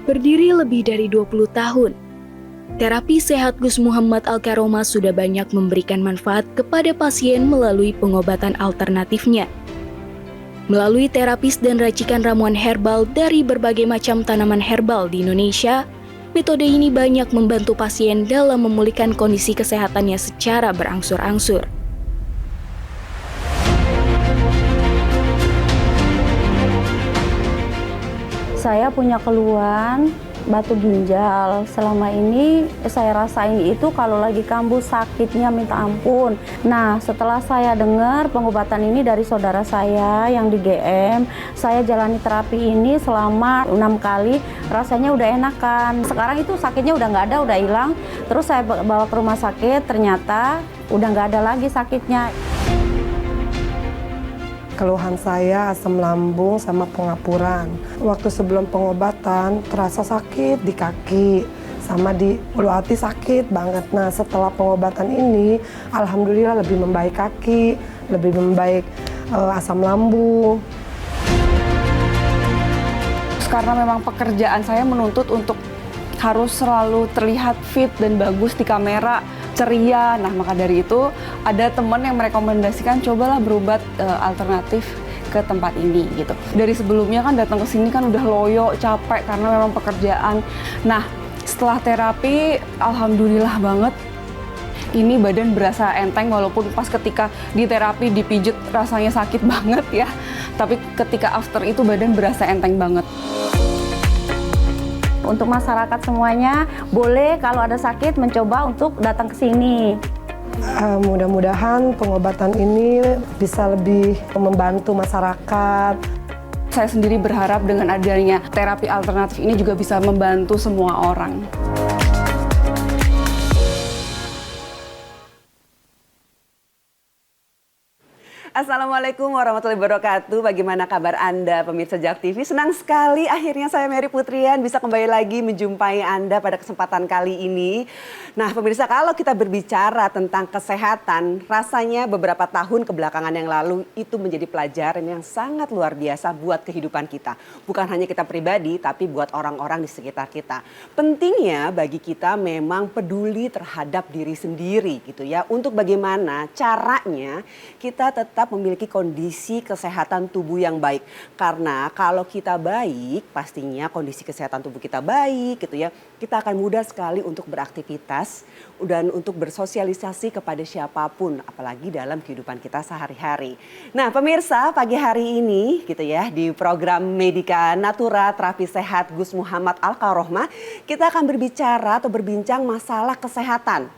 Berdiri lebih dari 20 tahun, terapi sehat Gus Muhammad Al-Karomah sudah banyak memberikan manfaat kepada pasien melalui pengobatan alternatifnya. Melalui terapis dan racikan ramuan herbal dari berbagai macam tanaman herbal di Indonesia, metode ini banyak membantu pasien dalam memulihkan kondisi kesehatannya secara berangsur-angsur. Saya punya keluhan batu ginjal. Selama ini saya rasain itu kalau lagi kambuh sakitnya minta ampun. Nah, setelah saya dengar pengobatan ini dari saudara saya yang di GM, saya jalani terapi ini selama 6 kali, rasanya udah enakan. Sekarang itu sakitnya udah nggak ada, udah hilang. Terus saya bawa ke rumah sakit, ternyata udah nggak ada lagi sakitnya. Keluhan saya asam lambung sama pengapuran. Waktu sebelum pengobatan terasa sakit di kaki sama di ulu hati sakit banget. Nah, setelah pengobatan ini alhamdulillah lebih membaik kaki, lebih membaik asam lambung. Karena memang pekerjaan saya menuntut untuk harus selalu terlihat fit dan bagus di kamera, ceria. Nah, maka dari itu ada teman yang merekomendasikan cobalah berobat alternatif ke tempat ini gitu. Dari sebelumnya kan datang ke sini kan udah loyo, capek karena memang pekerjaan. Nah, setelah terapi alhamdulillah banget ini badan berasa enteng, walaupun pas ketika di terapi dipijet rasanya sakit banget ya. Tapi ketika after itu badan berasa enteng banget. Untuk masyarakat semuanya, boleh kalau ada sakit mencoba untuk datang ke sini. Mudah-mudahan pengobatan ini bisa lebih membantu masyarakat. Saya sendiri berharap dengan adanya terapi alternatif ini juga bisa membantu semua orang. Assalamualaikum warahmatullahi wabarakatuh. Bagaimana kabar Anda pemirsa JAK TV? Senang sekali akhirnya saya Mary Putrian bisa kembali lagi menjumpai Anda pada kesempatan kali ini. Nah pemirsa, kalau kita berbicara tentang kesehatan, rasanya beberapa tahun kebelakangan yang lalu itu menjadi pelajaran yang sangat luar biasa buat kehidupan kita. Bukan hanya kita pribadi, tapi buat orang-orang di sekitar kita. Pentingnya bagi kita memang peduli terhadap diri sendiri gitu ya. Untuk bagaimana caranya kita tetap memiliki kondisi kesehatan tubuh yang baik. Karena kalau kita baik, pastinya kondisi kesehatan tubuh kita baik gitu ya. Kita akan mudah sekali untuk beraktivitas dan untuk bersosialisasi kepada siapapun, apalagi dalam kehidupan kita sehari-hari. Nah, pemirsa, pagi hari ini gitu ya di program Medika Natura Terapi Sehat Gus Muhammad Al-Karomah, kita akan berbicara atau berbincang masalah kesehatan.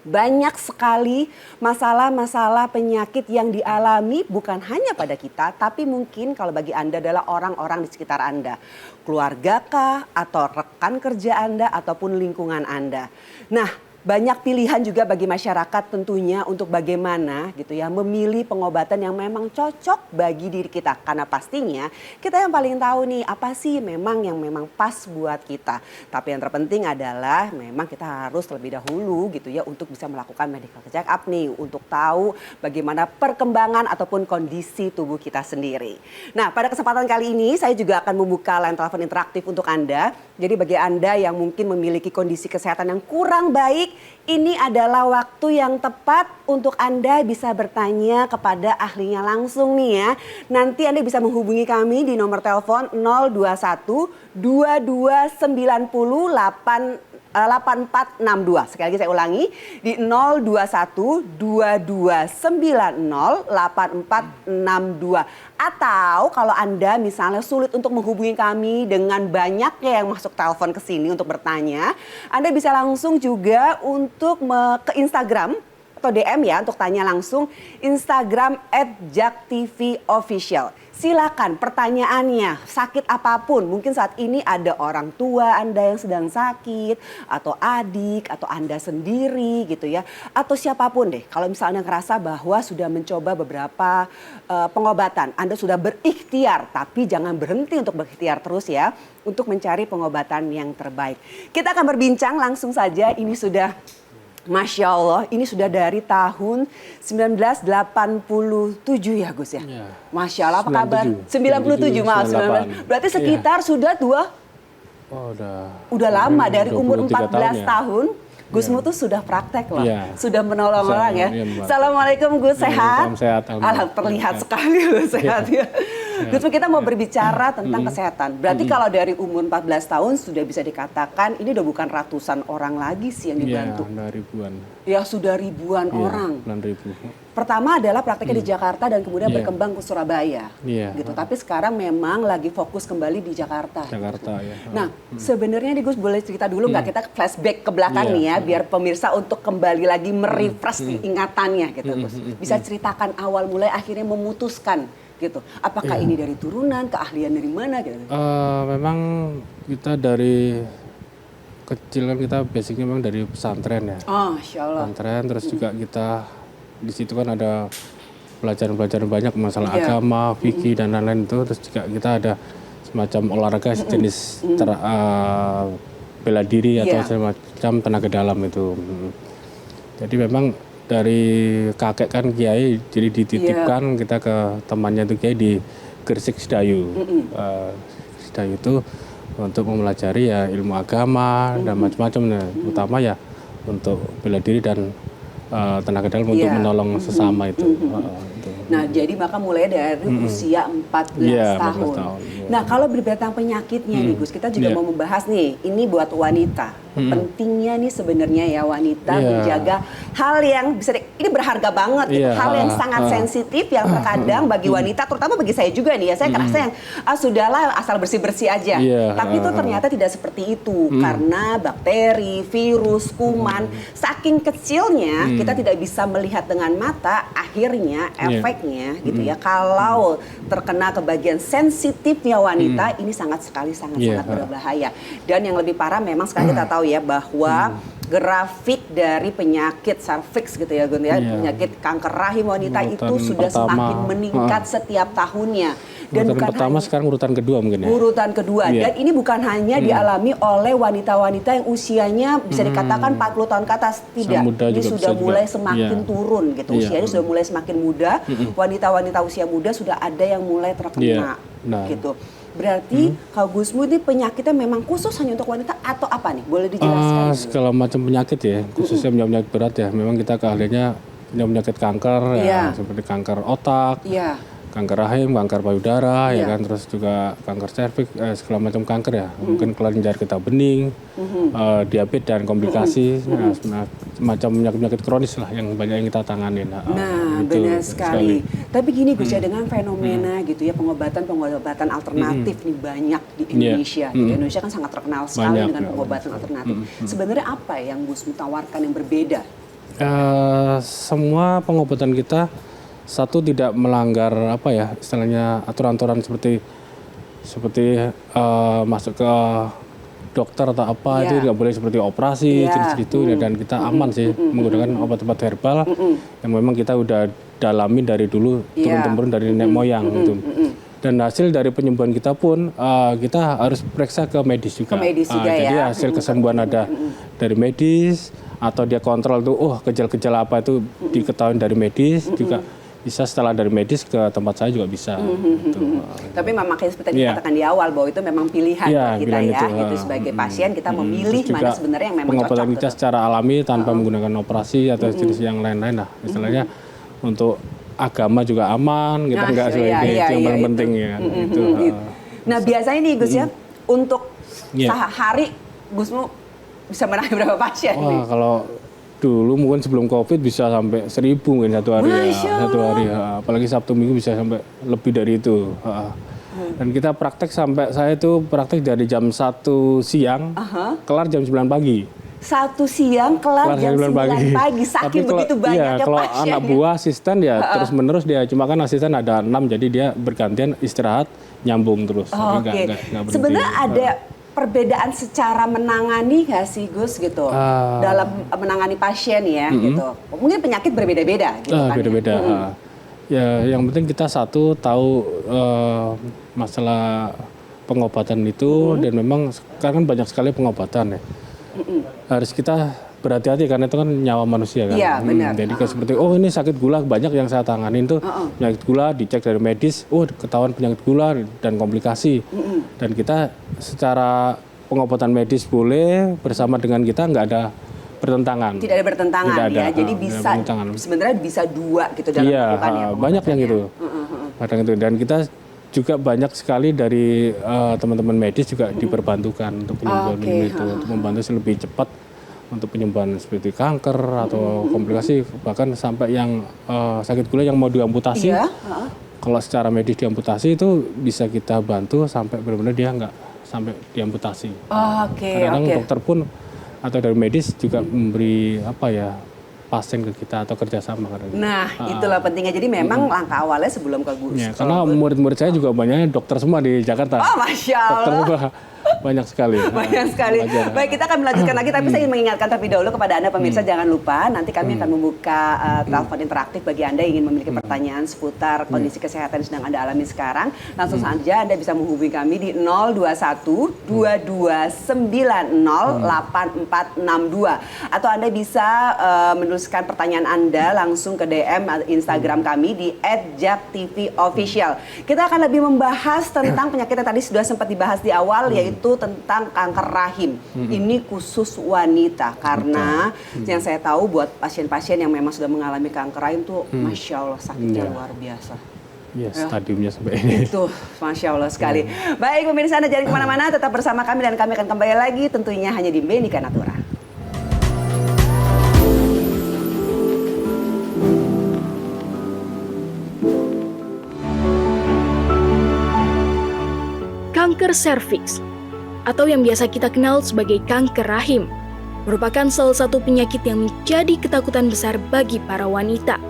Banyak sekali masalah-masalah penyakit yang dialami bukan hanya pada kita, tapi mungkin kalau bagi Anda adalah orang-orang di sekitar Anda. Keluarga kah, atau rekan kerja Anda, ataupun lingkungan Anda. Nah, banyak pilihan juga bagi masyarakat tentunya untuk bagaimana gitu ya memilih pengobatan yang memang cocok bagi diri kita. Karena pastinya kita yang paling tahu nih apa sih yang memang pas buat kita. Tapi yang terpenting adalah memang kita harus terlebih dahulu gitu ya untuk bisa melakukan medical check up nih. Untuk tahu bagaimana perkembangan ataupun kondisi tubuh kita sendiri. Nah, pada kesempatan kali ini saya juga akan membuka line telepon interaktif untuk Anda. Jadi bagi Anda yang mungkin memiliki kondisi kesehatan yang kurang baik, ini adalah waktu yang tepat untuk Anda bisa bertanya kepada ahlinya langsung nih ya. Nanti Anda bisa menghubungi kami di nomor telepon 021 2290 8462. Sekali lagi saya ulangi di 021 2290 8462. Atau kalau Anda misalnya sulit untuk menghubungi kami dengan banyaknya yang masuk telepon ke sini untuk bertanya, Anda bisa langsung juga untuk ke Instagram atau DM ya untuk tanya langsung Instagram @JAKTVOfficial. Silakan pertanyaannya, sakit apapun, mungkin saat ini ada orang tua Anda yang sedang sakit, atau adik, atau Anda sendiri gitu ya, atau siapapun deh. Kalau misalnya ngerasa bahwa sudah mencoba beberapa pengobatan, Anda sudah berikhtiar, tapi jangan berhenti untuk berikhtiar terus ya, untuk mencari pengobatan yang terbaik. Kita akan berbincang langsung saja, ini sudah Masya Allah, ini sudah dari tahun 1987 ya Gus ya? Masya Allah, apa kabar? 97, maaf. 19. Berarti sekitar sudah Oh, Udah lama, dari umur 23 14 ya. tahun. Gusmu tuh sudah praktek loh, Iya. sudah menolong Bisa, orang ya. iya, Mbak. Assalamualaikum Gus, Iya, sehat? salam sehat, alhamdulillah. Terlihat sekali loh sehat ya. Gusmu, kita mau berbicara tentang kesehatan. Berarti kalau dari umur 14 tahun sudah bisa dikatakan ini udah bukan ratusan orang lagi sih yang dibantu. Iya, udah ribuan. Ya sudah ribuan Iya, orang. 9.000. Pertama adalah prakteknya di Jakarta dan kemudian Iya. berkembang ke Surabaya. Iya. Gitu. Tapi sekarang memang lagi fokus kembali di Jakarta. Jakarta ya. Nah, sebenarnya nih Gus boleh cerita dulu nggak, kita flashback ke belakang Iya. nih ya, biar pemirsa untuk kembali lagi merefresh ingatannya gitu Gus. Bisa ceritakan awal mulai akhirnya memutuskan gitu. Apakah ini dari turunan, keahlian dari mana gitu? Memang kita dari kecil kan kita basicnya memang dari pesantren ya. Oh, Masya Allah. Pesantren, terus juga kita di situ kan ada pelajaran-pelajaran banyak masalah Iya. agama, fikih dan lain-lain itu. Terus juga kita ada semacam olahraga sejenis bela diri atau Iya. semacam tenaga dalam itu. Jadi memang dari kakek kan kiai, jadi dititipkan kita ke temannya itu kiai di Gresik Sedayu. Sedayu itu untuk mempelajari ya ilmu agama dan macam-macam, nah, utama ya untuk bela diri dan tenaga dalam untuk Iya. menolong sesama itu. Nah, jadi maka mulai dari usia 14 Iya, 14 tahun. tahun, iya. Nah, kalau berbicara tentang penyakitnya nih Gus, kita juga Iya. mau membahas nih, ini buat wanita. Pentingnya nih sebenarnya ya wanita Iya. menjaga hal yang bisa ini berharga banget, gitu. Iya, Hal yang sangat sensitif yang terkadang bagi wanita, terutama bagi saya juga nih ya, saya kerasa yang sudahlah asal bersih-bersih aja. Iya, Tapi itu ternyata tidak seperti itu karena bakteri, virus, kuman, saking kecilnya kita tidak bisa melihat dengan mata, akhirnya Iya. efeknya gitu ya. Kalau terkena ke bagian sensitifnya wanita, ini sangat Iya. berbahaya. Dan yang lebih parah memang sekarang kita tahu ya bahwa grafik dari penyakit cervix gitu ya Gun ya, Iya. penyakit kanker rahim wanita Urutan itu sudah pertama. semakin meningkat setiap tahunnya. Dan Urutan bukan pertama hanya sekarang urutan kedua mungkin ya. urutan kedua, Iya. dan ini bukan hanya dialami oleh wanita-wanita yang usianya bisa dikatakan 40 tahun ke atas, tidak. Muda Ini juga sudah bisa mulai juga. semakin Iya. turun gitu. Iya. Usianya sudah mulai semakin muda. Wanita-wanita usia muda sudah ada yang mulai terkena Iya. Nah. gitu. Berarti kalau Gusmu ini penyakitnya memang khusus hanya untuk wanita atau apa nih? Boleh dijelaskan? Segala macam penyakit ya, khususnya penyakit berat ya. Memang kita keahliannya penyakit kanker Iya. ya, seperti kanker otak, Iya. kanker rahim, kanker payudara, Iya. ya kan, terus juga kanker serviks, segala macam kanker ya. Mungkin kelenjar getah bening, diabetes dan komplikasi, nah, semacam penyakit kronis lah yang banyak yang kita tangani. Nah, itu benar sekali. Tapi gini Gus ya, dengan fenomena gitu ya, pengobatan alternatif nih banyak di Indonesia. Di Indonesia kan sangat terkenal sekali Banyak, dengan ya. pengobatan alternatif. Sebenarnya apa yang Gus tawarkan yang berbeda? Semua pengobatan kita satu tidak melanggar apa ya istilahnya aturan-aturan seperti masuk ke dokter atau apa, Iya. itu tidak boleh seperti operasi Iya. jenis gitu, dan kita aman sih menggunakan obat-obat herbal yang memang kita udah dalami dari dulu Iya. turun-temurun dari nenek moyang gitu. Dan hasil dari penyembuhan kita pun kita harus periksa ke medis juga. Ke medis juga Jadi ya. hasil kesembuhan ada dari medis atau dia kontrol tuh, gejala-gejala apa itu diketahui dari medis, juga bisa setelah dari medis ke tempat saya juga bisa. Gitu. Tapi memang kayak seperti Iya. dikatakan di awal bahwa itu memang pilihan Iya, buat kita pilihan ya. itu, Itu sebagai pasien kita memilih Terus mana juga sebenarnya yang memang pengobatan cocok. kita gitu. secara alami tanpa menggunakan operasi atau jenis yang lain-lain lah. Istilahnya untuk agama juga aman, kita Nah, nggak iya, sebagai iya, itu yang iya, paling itu. penting ya. Itu. Nah biasanya nih Gus ya, untuk Iya. sehari Gusmu bisa menangani berapa pasien nih? Wah, kalau dulu mungkin sebelum COVID bisa sampai 1.000 mungkin satu hari Masya ya. Satu hari ya. Apalagi Sabtu Minggu bisa sampai lebih dari itu. Dan kita praktek sampai saya itu praktek dari jam 1 siang kelar jam 9 pagi. 1 siang kelar jam 9 pagi, saking Tapi kalau- begitu banyaknya iya, kalau pasien. anak buah asisten ya terus menerus dia, cuma kan asisten ada 6 jadi dia bergantian istirahat nyambung terus. Jadi Oke, nggak berhenti. sebenarnya ada perbedaan secara menangani nggak sih Gus gitu dalam menangani pasien ya gitu. Mungkin penyakit berbeda-beda gitu kan. Beda-beda. Ya, yang penting kita satu tahu masalah pengobatan itu, dan memang sekarang kan banyak sekali pengobatan ya. Harus kita berhati-hati karena itu kan nyawa manusia kan. Iya, benar. Jadi kayak seperti ini sakit gula, banyak yang saya tanganin tuh penyakit gula, dicek dari medis, ketahuan penyakit gula dan komplikasi. Dan kita secara pengobatan medis boleh bersama dengan kita, nggak ada bertentangan. Tidak ada bertentangan Tidak ada, ya. Jadi tidak bisa bertentangan. sebenarnya bisa dua gitu dalam Iya, melakukannya. banyak yang gitu. Kadang itu, dan kita juga banyak sekali dari teman-teman medis juga diperbantukan untuk penyembuhan itu, untuk membantu lebih cepat untuk penyembuhan seperti kanker atau komplikasi, bahkan sampai yang sakit gula yang mau diamputasi. Iya. Kalau secara medis diamputasi itu bisa kita bantu sampai benar-benar dia nggak sampai diamputasi. Kadang-kadang dokter pun atau dari medis juga memberi pasien ke kita atau kerjasama kadang. Nah, itulah pentingnya. Jadi memang langkah awalnya sebelum ke Gus. Ya, karena murid-murid saya juga banyaknya dokter semua di Jakarta. Oh, Masya Dokter Allah. semua banyak sekali. Banyak sekali. Belajar. Baik, kita akan melanjutkan lagi, tapi saya ingin mengingatkan terlebih dahulu kepada Anda pemirsa, jangan lupa nanti kami akan membuka telepon interaktif bagi Anda yang ingin memiliki pertanyaan seputar kondisi kesehatan yang sedang Anda alami sekarang. Langsung saja Anda bisa menghubungi kami di 021 2290 8462 atau Anda bisa menuliskan pertanyaan Anda langsung ke DM Instagram kami di @jaktvofficial. Kita akan lebih membahas tentang penyakit yang tadi sudah sempat dibahas di awal, yaitu tentang kanker rahim. Ini khusus wanita karena yang saya tahu buat pasien-pasien yang memang sudah mengalami kanker rahim tuh Masya Allah sakitnya luar biasa. Ya, stadiumnya sampai ini. Itu Masya Allah sekali. Baik pemirsa, Anda jangan kemana-mana, tetap bersama kami dan kami akan kembali lagi tentunya hanya di Medika Natura. Kanker serviks, atau yang biasa kita kenal sebagai kanker rahim, merupakan salah satu penyakit yang menjadi ketakutan besar bagi para wanita.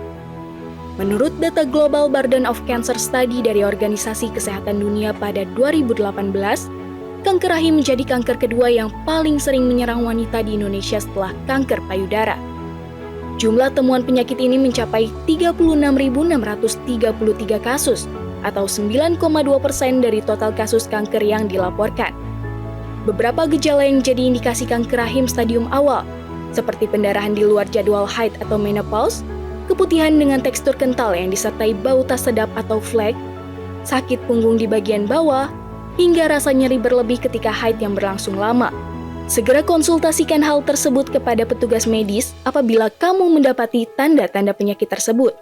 Menurut data Global Burden of Cancer Study dari Organisasi Kesehatan Dunia pada 2018, kanker rahim menjadi kanker kedua yang paling sering menyerang wanita di Indonesia setelah kanker payudara. Jumlah temuan penyakit ini mencapai 36.633 kasus, atau 9,2% dari total kasus kanker yang dilaporkan. Beberapa gejala yang jadi indikasi kanker rahim stadium awal, seperti pendarahan di luar jadwal haid atau menopause, keputihan dengan tekstur kental yang disertai bau tak sedap atau flek, sakit punggung di bagian bawah, hingga rasa nyeri berlebih ketika haid yang berlangsung lama. Segera konsultasikan hal tersebut kepada petugas medis apabila kamu mendapati tanda-tanda penyakit tersebut.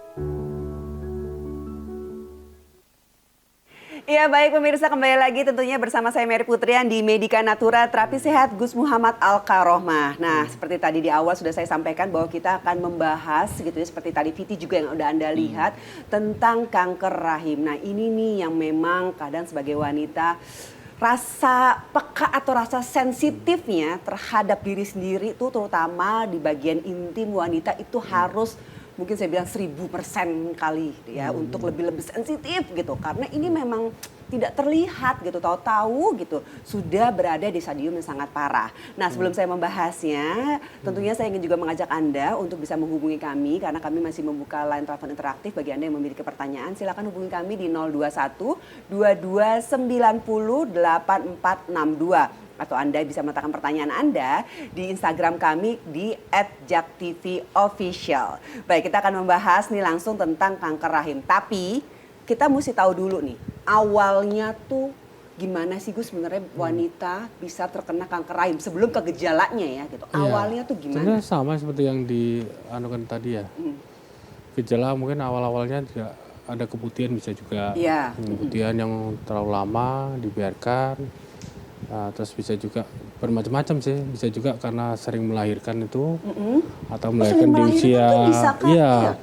Ya baik pemirsa, kembali lagi tentunya bersama saya Mary Putrian di Medika Natura, terapi sehat Gus Muhammad Al-Karohmah. Nah seperti tadi di awal sudah saya sampaikan bahwa kita akan membahas gitu ya, seperti tadi Viti juga yang udah Anda lihat tentang kanker rahim. Nah ini nih yang memang kadang sebagai wanita rasa peka atau rasa sensitifnya terhadap diri sendiri itu terutama di bagian intim wanita itu harus mungkin saya bilang 1000% kali ya untuk lebih sensitif gitu karena ini memang tidak terlihat gitu, tahu-tahu gitu sudah berada di stadium yang sangat parah. Nah sebelum saya membahasnya tentunya saya ingin juga mengajak Anda untuk bisa menghubungi kami karena kami masih membuka line telepon interaktif bagi Anda yang memiliki pertanyaan. Silakan hubungi kami di 021 2290 8462 atau Anda bisa meletakkan pertanyaan Anda di Instagram kami di @jaktvofficial. Baik, kita akan membahas nih langsung tentang kanker rahim. Tapi kita mesti tahu dulu nih, awalnya tuh gimana sih Gus sebenarnya wanita bisa terkena kanker rahim sebelum ke gejalanya ya gitu. Awalnya tuh gimana? Sebenarnya sama seperti yang dianukan tadi ya. Gejala mungkin awal-awalnya juga ada keputihan bisa juga. Iya. Keputihan yang terlalu lama dibiarkan. Nah, terus bisa juga bermacam-macam sih, bisa juga karena sering melahirkan itu atau melahirkan di usia, iya,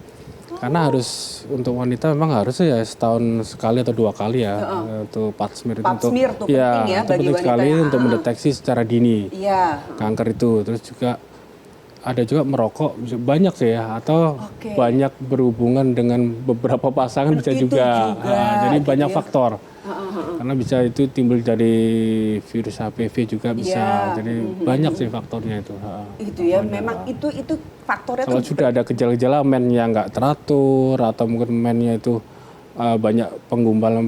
karena harus untuk wanita memang harus ya setahun sekali atau 2 kali ya, untuk pap smear itu untuk, tuh penting ya itu bagi penting wanita sekali yang, untuk mendeteksi secara dini Iya. kanker itu, terus juga ada juga merokok banyak sih ya atau banyak berhubungan dengan beberapa pasangan bisa juga. Jadi gitu banyak ya. faktor. Karena bisa itu timbul dari virus HPV juga bisa. Jadi banyak sih faktornya itu. Itu ya, memang itu faktornya kalau tuh sudah ada gejala-gejala mennya nggak teratur atau mungkin mennya itu banyak penggumpalan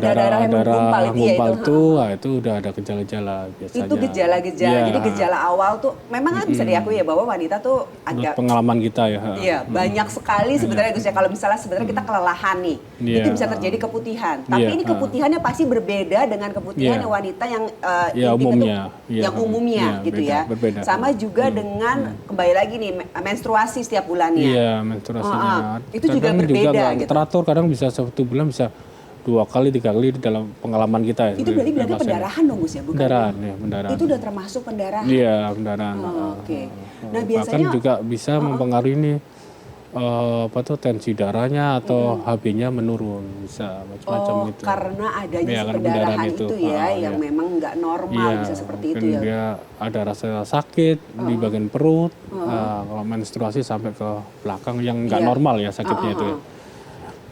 darah yang menggumpal gumpal itu, tuh, itu udah ada gejala-gejala biasanya. Itu gejala-gejala. Iya. Jadi gejala awal tuh memang kan bisa diakui ya bahwa wanita tuh Menurut agak pengalaman kita ya. iya, banyak sekali sebenarnya Gus ya. Kalau misalnya sebenarnya kita kelelahan nih, Iya. itu bisa terjadi keputihan. Tapi Iya. ini keputihannya pasti berbeda dengan keputihan Iya. yang wanita yang Iya, intimnya umumnya. tuh, Iya. yang umumnya Iya, gitu beda, ya. berbeda. Sama juga dengan kembali lagi nih menstruasi setiap bulannya. Iya, menstruasinya. Itu juga Kadang berbeda nggak gitu. teratur, kadang bisa satu bulan bisa 2 kali 3 kali dalam pengalaman kita ya. Itu berarti sebagai pasien. pendarahan dong Gus ya, bukan? Pendarahan ya, pendarahan. Itu udah termasuk pendarahan. Iya, pendarahan. Oke. Nah, Bahkan biasanya juga bisa mempengaruhi ini tensi darahnya atau HB-nya menurun, bisa macam-macam gitu. karena adanya Iya, si karena pendarahan pendarahan itu itu. ya, yang Iya. memang nggak normal Iya, bisa seperti itu mungkin ya. dia ada rasa sakit di bagian perut, kalau menstruasi sampai ke belakang yang nggak Iya. normal ya sakitnya itu ya.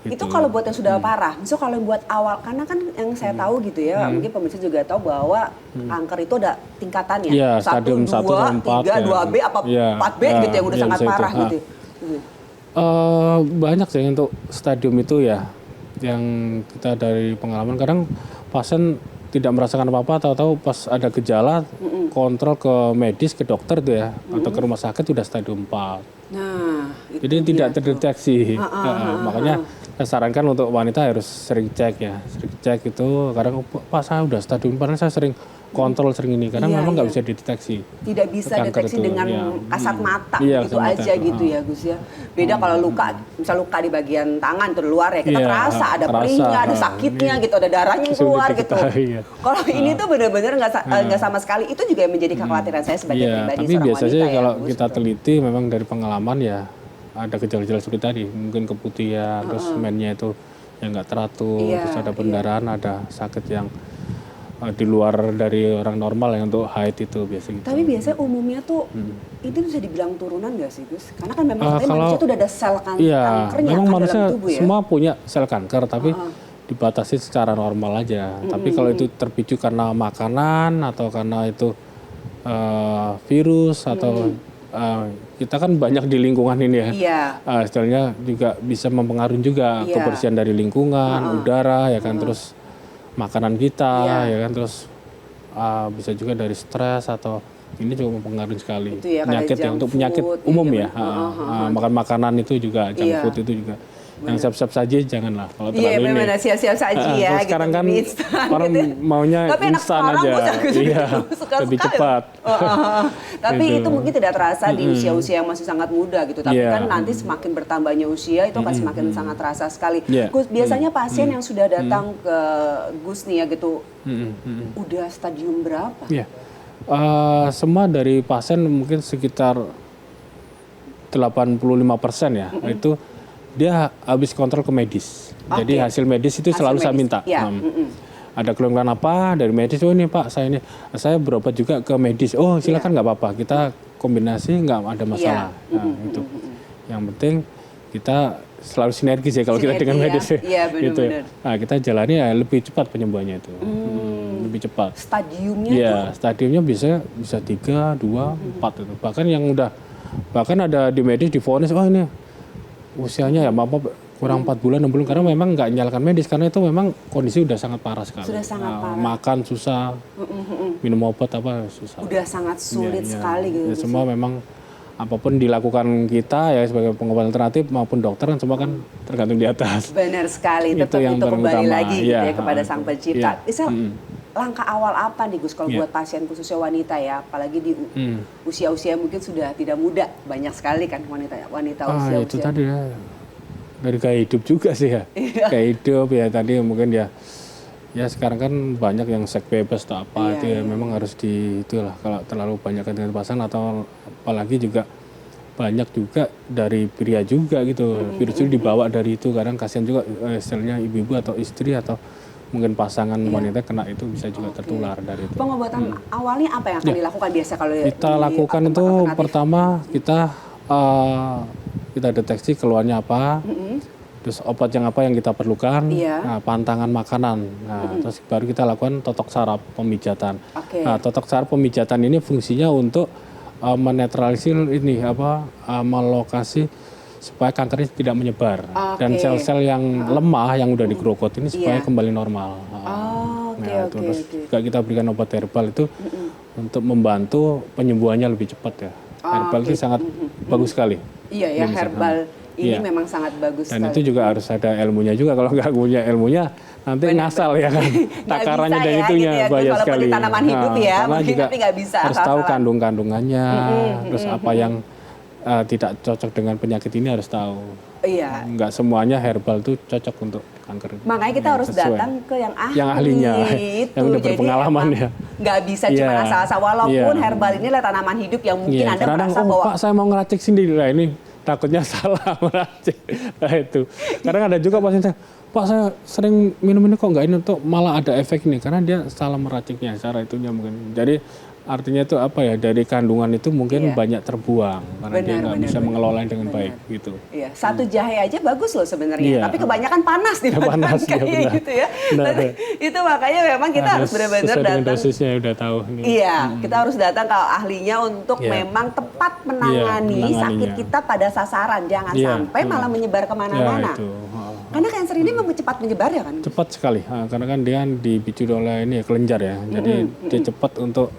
Itu kalau buat yang sudah parah, misalnya kalau yang buat awal, karena kan yang saya tahu gitu ya, mungkin pemirsa juga tahu bahwa kanker itu ada tingkatannya. Iya, 1, stadium 1 2, sampai 4 3, ya. 2B apa Iya, 4B gitu yang udah iya, sangat bisa itu. parah gitu. Banyak sih untuk stadium itu ya, yang kita dari pengalaman kadang pasien tidak merasakan apa-apa, tahu-tahu pas ada gejala kontrol ke medis, ke dokter tuh ya, atau ke rumah sakit udah stadium 4. Nah, itu Jadi tidak dia tuh. terdeteksi. Makanya saya sarankan untuk wanita harus sering cek ya, sering cek itu. Kadang Pak saya udah stadium 4, saya sering kontrol sering ini. Kadang Iya, memang nggak iya. bisa dideteksi. Tidak bisa Kanker deteksi itu, dengan iya. kasat mata Iya, gitu kasat mata aja itu, gitu ya Gus ya. Beda kalau luka, misal luka di bagian tangan tuh luar ya, kita Iya, terasa ada terasa, perihnya, ada sakitnya gitu, ada darahnya yang sulit keluar gitu. diketahui, ya. Kalau ini tuh benar-benar nggak sama sekali. Itu juga yang menjadi kekhawatiran saya sebagai Iya, pribadi tapi seorang biasanya wanita ya, kalau Gus, kita gitu. teliti memang dari pengalaman ya ada gejala-gejala seperti tadi, mungkin keputihan, terus mennya itu yang nggak teratur, Iya, terus ada pendarahan, ada sakit yang di luar dari orang normal yang untuk haid itu biasa gitu. Tapi biasanya umumnya tuh itu bisa dibilang turunan nggak sih Gus? Karena kan memang katanya kalau- manusia tuh udah ada sel Iya, kankernya memang kan manusia dalam tubuh ya. semua punya sel kanker, tapi dibatasi secara normal aja. Tapi kalau itu terpicu karena makanan atau karena itu virus atau kita kan banyak di lingkungan ini ya. Iya. Istilahnya juga bisa mempengaruhi juga Iya. kebersihan dari lingkungan, udara ya kan, terus makanan kita Iya. ya kan, terus bisa juga dari stres atau ini juga mempengaruhi sekali. Itu ya, kayak Penyakit junk yang untuk penyakit food, umum iya, ya. Makan makanan itu juga, junk Iya. food itu juga. Yang siap-siap saja janganlah kalau Iya terlalu ini. benar siap-siap saja ya. Kalau gitu, sekarang kan mie instan orang gitu ya. maunya Tapi enak instan sekarang, aja. Gus, aku juga Iya, suka lebih sekali. cepat. Tapi Gitu. itu mungkin tidak terasa di usia-usia yang masih sangat muda gitu. Tapi Iya. kan nanti semakin bertambahnya usia itu akan semakin sangat terasa sekali. Iya. Gus, biasanya pasien yang sudah datang ke Gus nih ya gitu, udah stadium berapa? Iya. Semua dari pasien mungkin sekitar 85% ya, itu dia habis kontrol ke medis. Jadi Oke. hasil medis itu Hasil selalu saya medis, minta. iya. Ada keluhan apa dari medis? Oh ini Pak, saya berobat juga ke medis. Oh silakan nggak apa-apa, kita kombinasi nggak ada masalah. Iya. Nah, itu. Yang penting kita selalu sinergis ya kalau kita Sinergi dengan ya. medis. Iya, Gitu. benar-benar. Nah kita jalani ya lebih cepat penyembuhannya itu. Lebih cepat. Stadiumnya Iya, tuh stadiumnya bisa 3, 2, 4 itu. Bahkan ada di medis divonis, oh ini usianya ya kurang 4 bulan, 6 bulan, karena memang nggak nyalakan medis karena itu memang kondisi udah sangat parah sekali. Sudah sangat parah. Makan susah, minum obat apa susah. udah sangat sulit Iya, iya. sekali gitu. Ya, semua memang apapun dilakukan kita ya sebagai pengobatan alternatif maupun dokter kan semua kan tergantung di atas. Benar sekali, Itu tetap yang itu kembali terutama. lagi gitu Iya, ya kepada Sang Pencipta. iya. Misal langkah awal apa nih Gus kalau Iya. buat pasien khususnya wanita ya, apalagi di usia-usia mungkin sudah tidak muda, banyak sekali kan wanita Itu usia-usia. tadi ya dari gaya hidup juga sih ya. Gaya hidup ya tadi mungkin ya sekarang kan banyak yang seks bebas atau apa, Iya, itu ya memang harus itulah kalau terlalu banyak dengan pasangan, atau apalagi juga banyak juga dari pria juga gitu. Virus itu dibawa dari itu, kadang kasihan juga istilahnya ibu-ibu atau istri atau mungkin pasangan wanita kena itu bisa juga tertular dari itu. Pengobatan awalnya apa yang akan dilakukan biasa kalau Kita lakukan itu alternatif? pertama kita deteksi keluhannya apa, terus obat yang apa yang kita perlukan, Iya. nah, pantangan makanan, nah, terus baru kita lakukan totok saraf pemijatan. Oke. Nah, totok saraf pemijatan ini fungsinya untuk menetralisir ini melokasi supaya kankernya tidak menyebar dan Oke. sel-sel yang lemah yang udah digerogot ini supaya Iya. kembali normal. Oh, oke, Nah, oke, terus oke. juga kita berikan obat herbal itu untuk membantu penyembuhannya lebih cepat ya. Herbal itu sangat bagus sekali. Iya ya, Ini bisa- herbal ini Iya. memang sangat bagus Dan sekali. itu juga harus ada ilmunya juga. Kalau nggak punya ilmunya nanti ngasal ya kan. Takarannya bisa dan ya, itunya gitu ya, bahaya walaupun sekali. di tanaman hidup ya, karena mungkin juga tapi nggak bisa harus tahu asal-asalan. kandungannya, terus apa yang tidak cocok dengan penyakit ini harus tahu. Iya. Nggak semuanya herbal itu cocok untuk kanker. Makanya kita harus Sesuai. datang ke yang ahli. Yang ahlinya, Itu. yang udah Jadi berpengalaman emang ya. Nggak bisa cuma Iya, asal-asal. Walaupun iya. herbal ini adalah tanaman hidup yang mungkin Iya, Anda kadang merasa oh bahwa Pak saya mau ngeracik sendiri lah ini takutnya salah meracik. Nah itu. Kadang ada juga pasien saya, Pak saya sering minum ini kok nggak ini tuh malah ada efek ini karena dia salah meraciknya cara itunya mungkin. Jadi artinya itu apa ya dari kandungan itu mungkin Iya. banyak terbuang karena dia Benar, nggak benar, bisa benar. mengelolanya dengan baik gitu. Iya, satu jahe aja bagus loh sebenarnya. Iya. Tapi kebanyakan panas di badan Panas, iya, kayaknya benar. gitu ya. Benar. Tapi itu makanya memang kita harus benar-benar sesuai dengan datang. dosisnya udah tahu. Ini. Iya, kita harus datang ke ahlinya untuk Iya. memang tepat menangani menanganinya. sakit kita pada sasaran. Jangan Iya, sampai malah menyebar Ya kemana-mana. itu. Karena kanker ini memang cepat menyebar ya kan? Cepat sekali karena kan dia dipicu oleh ini ya, kelenjar ya jadi dia cepat untuk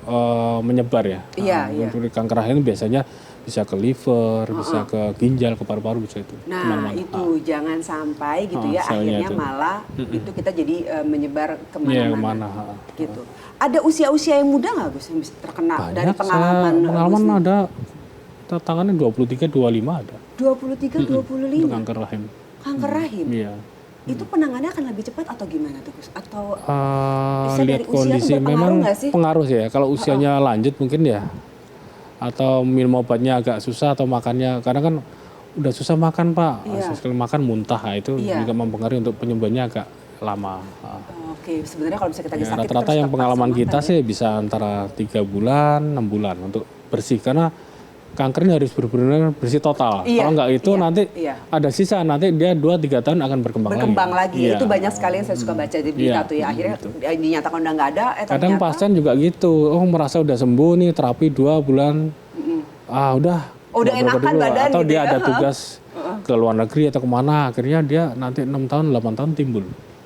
menyebar ya. Iya, iya. Untuk kanker rahim biasanya bisa ke liver, bisa ke ginjal, ke paru-paru bisa itu. Nah Kemana-mana. itu jangan sampai gitu ya selnya akhirnya itu. malah itu kita jadi menyebar Iya kemana-mana. kemana. Gitu. Ada usia-usia yang muda nggak Gus yang bisa terkena Banyak dari pengalaman? pengalaman Gus nih? ada tangannya 23-25 ada 23, untuk 25 kanker rahim. kanker rahim. Iya. Itu penanganannya akan lebih cepat atau gimana tuh Gus? Atau Bisa Lihat dari usia tuh kondisi berpengaruh memang nggak sih? pengaruh sih ya. Kalau usianya lanjut mungkin ya, atau minum obatnya agak susah atau makannya, karena kan udah susah makan Pak, Iya. sekali makan muntah, nah, itu Iya. juga mempengaruhi untuk penyembuhannya agak lama. Oke, sebenarnya kalau misalnya kita lagi Ya, sakit rata-rata terus yang terpaksa pengalaman makan kita ya. sih bisa antara 3 bulan, 6 bulan untuk bersih, karena kanker ini harus benar-benar bersih total. Iya, Kalau nggak itu iya, nanti iya. ada sisa, nanti dia 2-3 tahun akan berkembang lagi. Iya. Itu banyak sekali yang saya suka baca di berita Iya, tuh ya. Akhirnya dinyatakan udah nggak ada, Kadang ternyata pasien juga gitu, oh merasa udah sembuh nih terapi 2 bulan, udah udah nggak enakan berobat dulu. badan atau gitu dia ya. ada tugas ke luar negeri atau kemana, akhirnya dia nanti 6 tahun 8 tahun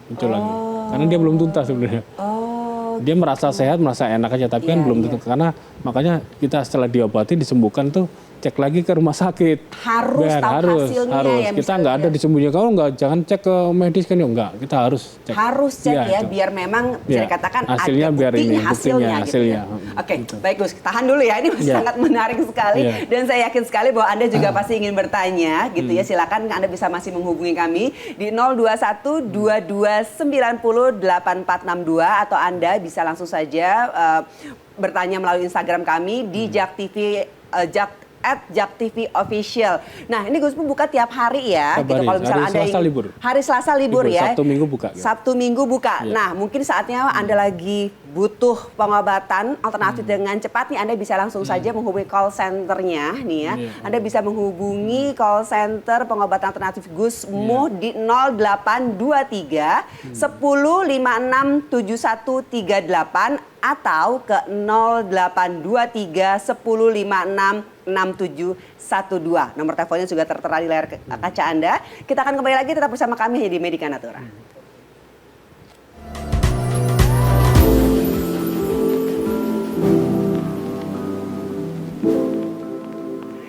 muncul lagi, karena dia belum tuntas sebenarnya. Oh, Dia merasa sehat, merasa enak aja, tapi kan Iya, belum iya. tentu, karena makanya kita setelah diobati disembuhkan tuh cek lagi ke rumah sakit. harus Biar, tahu hasilnya ya. Kita nggak ada disembunyikan, kalau nggak jangan cek ke medis kan ya enggak, kita harus cek. harus cek Iya, ya itu. biar memang bisa Iya. dikatakan Hasilnya ada biar bukti ini, hasilnya, buktinya, gitu ya. hasilnya. Oke, baik Gus, tahan dulu ya, ini Iya. sangat menarik sekali Iya. dan saya yakin sekali bahwa Anda juga pasti ingin bertanya gitu ya. Silakan Anda bisa masih menghubungi kami di 021 2290 8462 atau Anda bisa langsung saja bertanya melalui Instagram kami di Jak TV @JakTV Official. Nah ini Gus Pun buka tiap hari ya. Tiap Gitu. hari. Kalau misalnya Hari Anda Selasa ingin- libur. Hari Selasa libur Libur, ya. Sabtu Minggu buka, gitu. Sabtu Minggu buka. Iya. Nah mungkin saatnya Anda lagi butuh pengobatan alternatif dengan cepat nih, Anda bisa langsung saja menghubungi call centernya nih ya. Iya. Anda bisa menghubungi call center pengobatan alternatif Gus Muh di 0823 10 56 7138 atau ke 0823 10 56 6712. Nomor teleponnya juga tertera di layar kaca Anda. Kita akan kembali lagi tetap bersama kami di Medika Natura.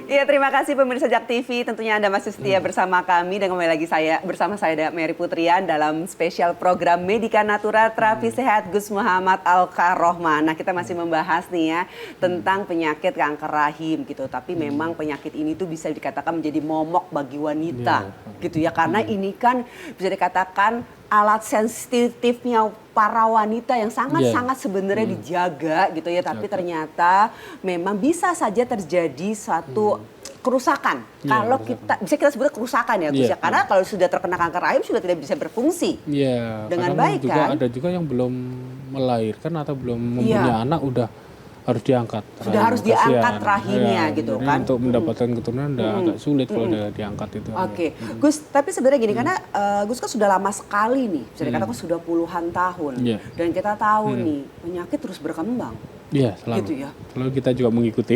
Iya, terima kasih pemirsa Jak TV. Tentunya Anda masih setia bersama kami dan kembali lagi bersama saya Mary Putrian dalam spesial program Medika Natura Terapi Sehat Gus Muhammad Al-Karohman. Nah, kita masih membahas nih ya tentang penyakit kanker rahim gitu. Tapi memang penyakit ini tuh bisa dikatakan menjadi momok bagi wanita gitu ya. Karena ini kan bisa dikatakan alat sensitifnya para wanita yang sangat-sangat sebenarnya dijaga gitu ya, tapi ternyata memang bisa saja terjadi suatu kerusakan. Kalau kita sebut kerusakan ya Gus ya, karena kalau sudah terkena kanker rahim sudah tidak bisa berfungsi. Iya, Dengan kadang baik, juga kan? ada juga yang belum melahirkan atau belum mempunyai anak udah harus diangkat. Sudah harus diangkat Kasihan. rahimnya Iya, gitu jadi kan. Untuk mendapatkan keturunan udah agak sulit kalau udah diangkat itu. Oke, Gus, tapi sebenarnya gini, karena Gus kan sudah lama sekali nih, bisa dikatakan sudah puluhan tahun. Iya. Dan kita tahu nih, penyakit terus berkembang. Iya, selalu. Gitu ya. Selalu kita juga mengikuti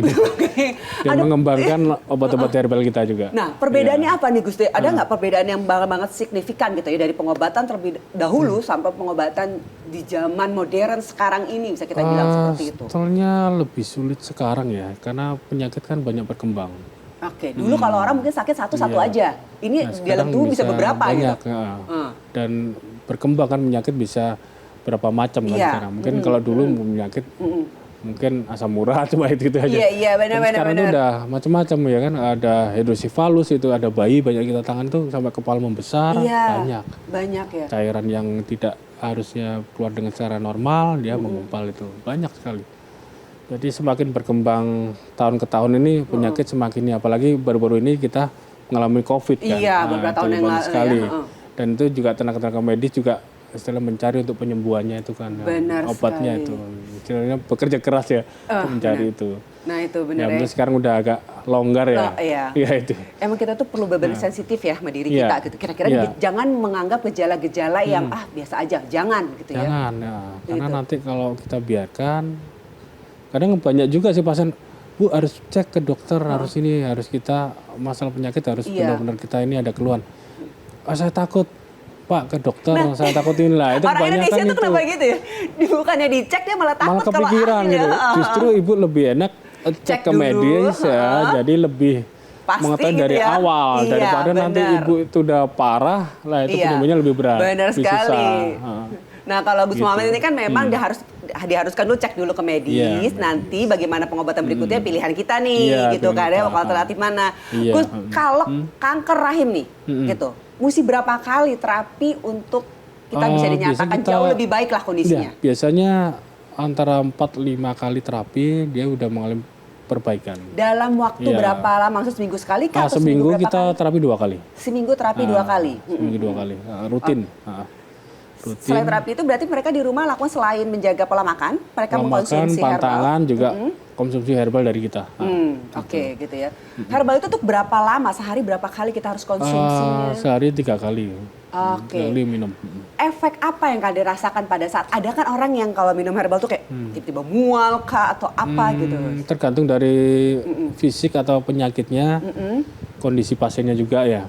dan mengembangkan obat-obat herbal kita juga. Nah, perbedaannya apa nih Gus? Ada nggak perbedaan yang banget signifikan gitu ya dari pengobatan terlebih dahulu sampai pengobatan di zaman modern sekarang ini, bisa kita bilang seperti itu? Sebetulnya lebih sulit sekarang ya, karena penyakit kan banyak berkembang. Oke, dulu kalau orang mungkin sakit satu-satu Iya. aja. Ini Nah, dalam sekarang tubuh bisa beberapa banyak, gitu. Dan berkembang kan penyakit bisa berapa macam kan Iya. sekarang. Mungkin kalau dulu penyakit mungkin asam urat cuma itu aja. Iya, Tapi sekarang itu udah macam-macam ya kan. Ada hidrosipalus itu, ada bayi banyak kita tangan tuh sampai kepala membesar, Iya, banyak. banyak ya. Cairan yang tidak harusnya keluar dengan secara normal dia menggumpal itu banyak sekali. Jadi semakin berkembang tahun ke tahun ini penyakit semakin ini, apalagi baru-baru ini kita mengalami COVID kan. Iya, beberapa itu tahun yang banyak lalu sekali. ya, Dan itu juga tenaga-tenaga medis juga istilah mencari untuk penyembuhannya itu kan. Benar obatnya sekali. itu. Istilahnya bekerja keras ya untuk mencari itu. Nah itu Ya, benar ya. mungkin sekarang udah agak longgar ya. Oh, iya. Iya itu. Emang kita tuh perlu benar sensitif ya sama diri Iya. kita gitu. Kira-kira Iya. jangan menganggap gejala-gejala yang biasa aja, jangan gitu ya. Jangan ya. Karena Gitu. nanti kalau kita biarkan, kadang banyak juga sih pasien, Bu harus cek ke dokter, harus ini, harus kita masalah penyakit harus Iya. benar-benar kita ini ada keluhan. Saya takut Pak ke dokter, saya takut inilah. Itu Orang kebanyakan Indonesia tuh itu. kenapa gitu ya? Bukannya dicek dia malah takut Malah kalau kepikiran hasilnya. gitu. Justru ibu lebih enak cek ke dulu, medis ya, jadi lebih Pasti mengetahui gitu dari ya. awal Iya, daripada nanti benar. ibu itu udah parah, lah itu Iya. penyembuhannya lebih berat. Benar lebih sekali. susah. Nah kalau Gus Gitu. Muhammad ini kan memang diharuskan dulu cek dulu ke medis, Iya, nanti bagaimana pengobatan berikutnya pilihan kita nih, Iya, gitu kan ya, pilihan kita. alternatif mana. Iya. Gus, kalau kanker rahim nih, gitu, mesti berapa kali terapi untuk kita bisa biasanya dinyatakan kita- jauh lebih baik lah kondisinya? Iya, biasanya antara 4-5 kali terapi dia udah mengalami perbaikan. Dalam waktu Iya. berapa lama? Maksud seminggu sekali kah? Atau Seminggu berapa kita kali? terapi 2 kali. Seminggu terapi 2 kali. Seminggu 2 kali, rutin. Rutin. Selain terapi itu berarti mereka di rumah lakukan selain menjaga pola makan, mereka Pola makan, mengkonsumsi herbal. pantangan juga konsumsi herbal dari kita. Oke, gitu ya. Herbal itu tuh berapa lama? Sehari berapa kali kita harus konsumsinya? Sehari 3 kali. Oke. 3 kali minum. Efek apa yang kalian rasakan pada saat ada kan orang yang kalau minum herbal tuh kayak tiba-tiba mual kah atau apa gitu? Tergantung dari fisik atau penyakitnya, kondisi pasiennya juga ya.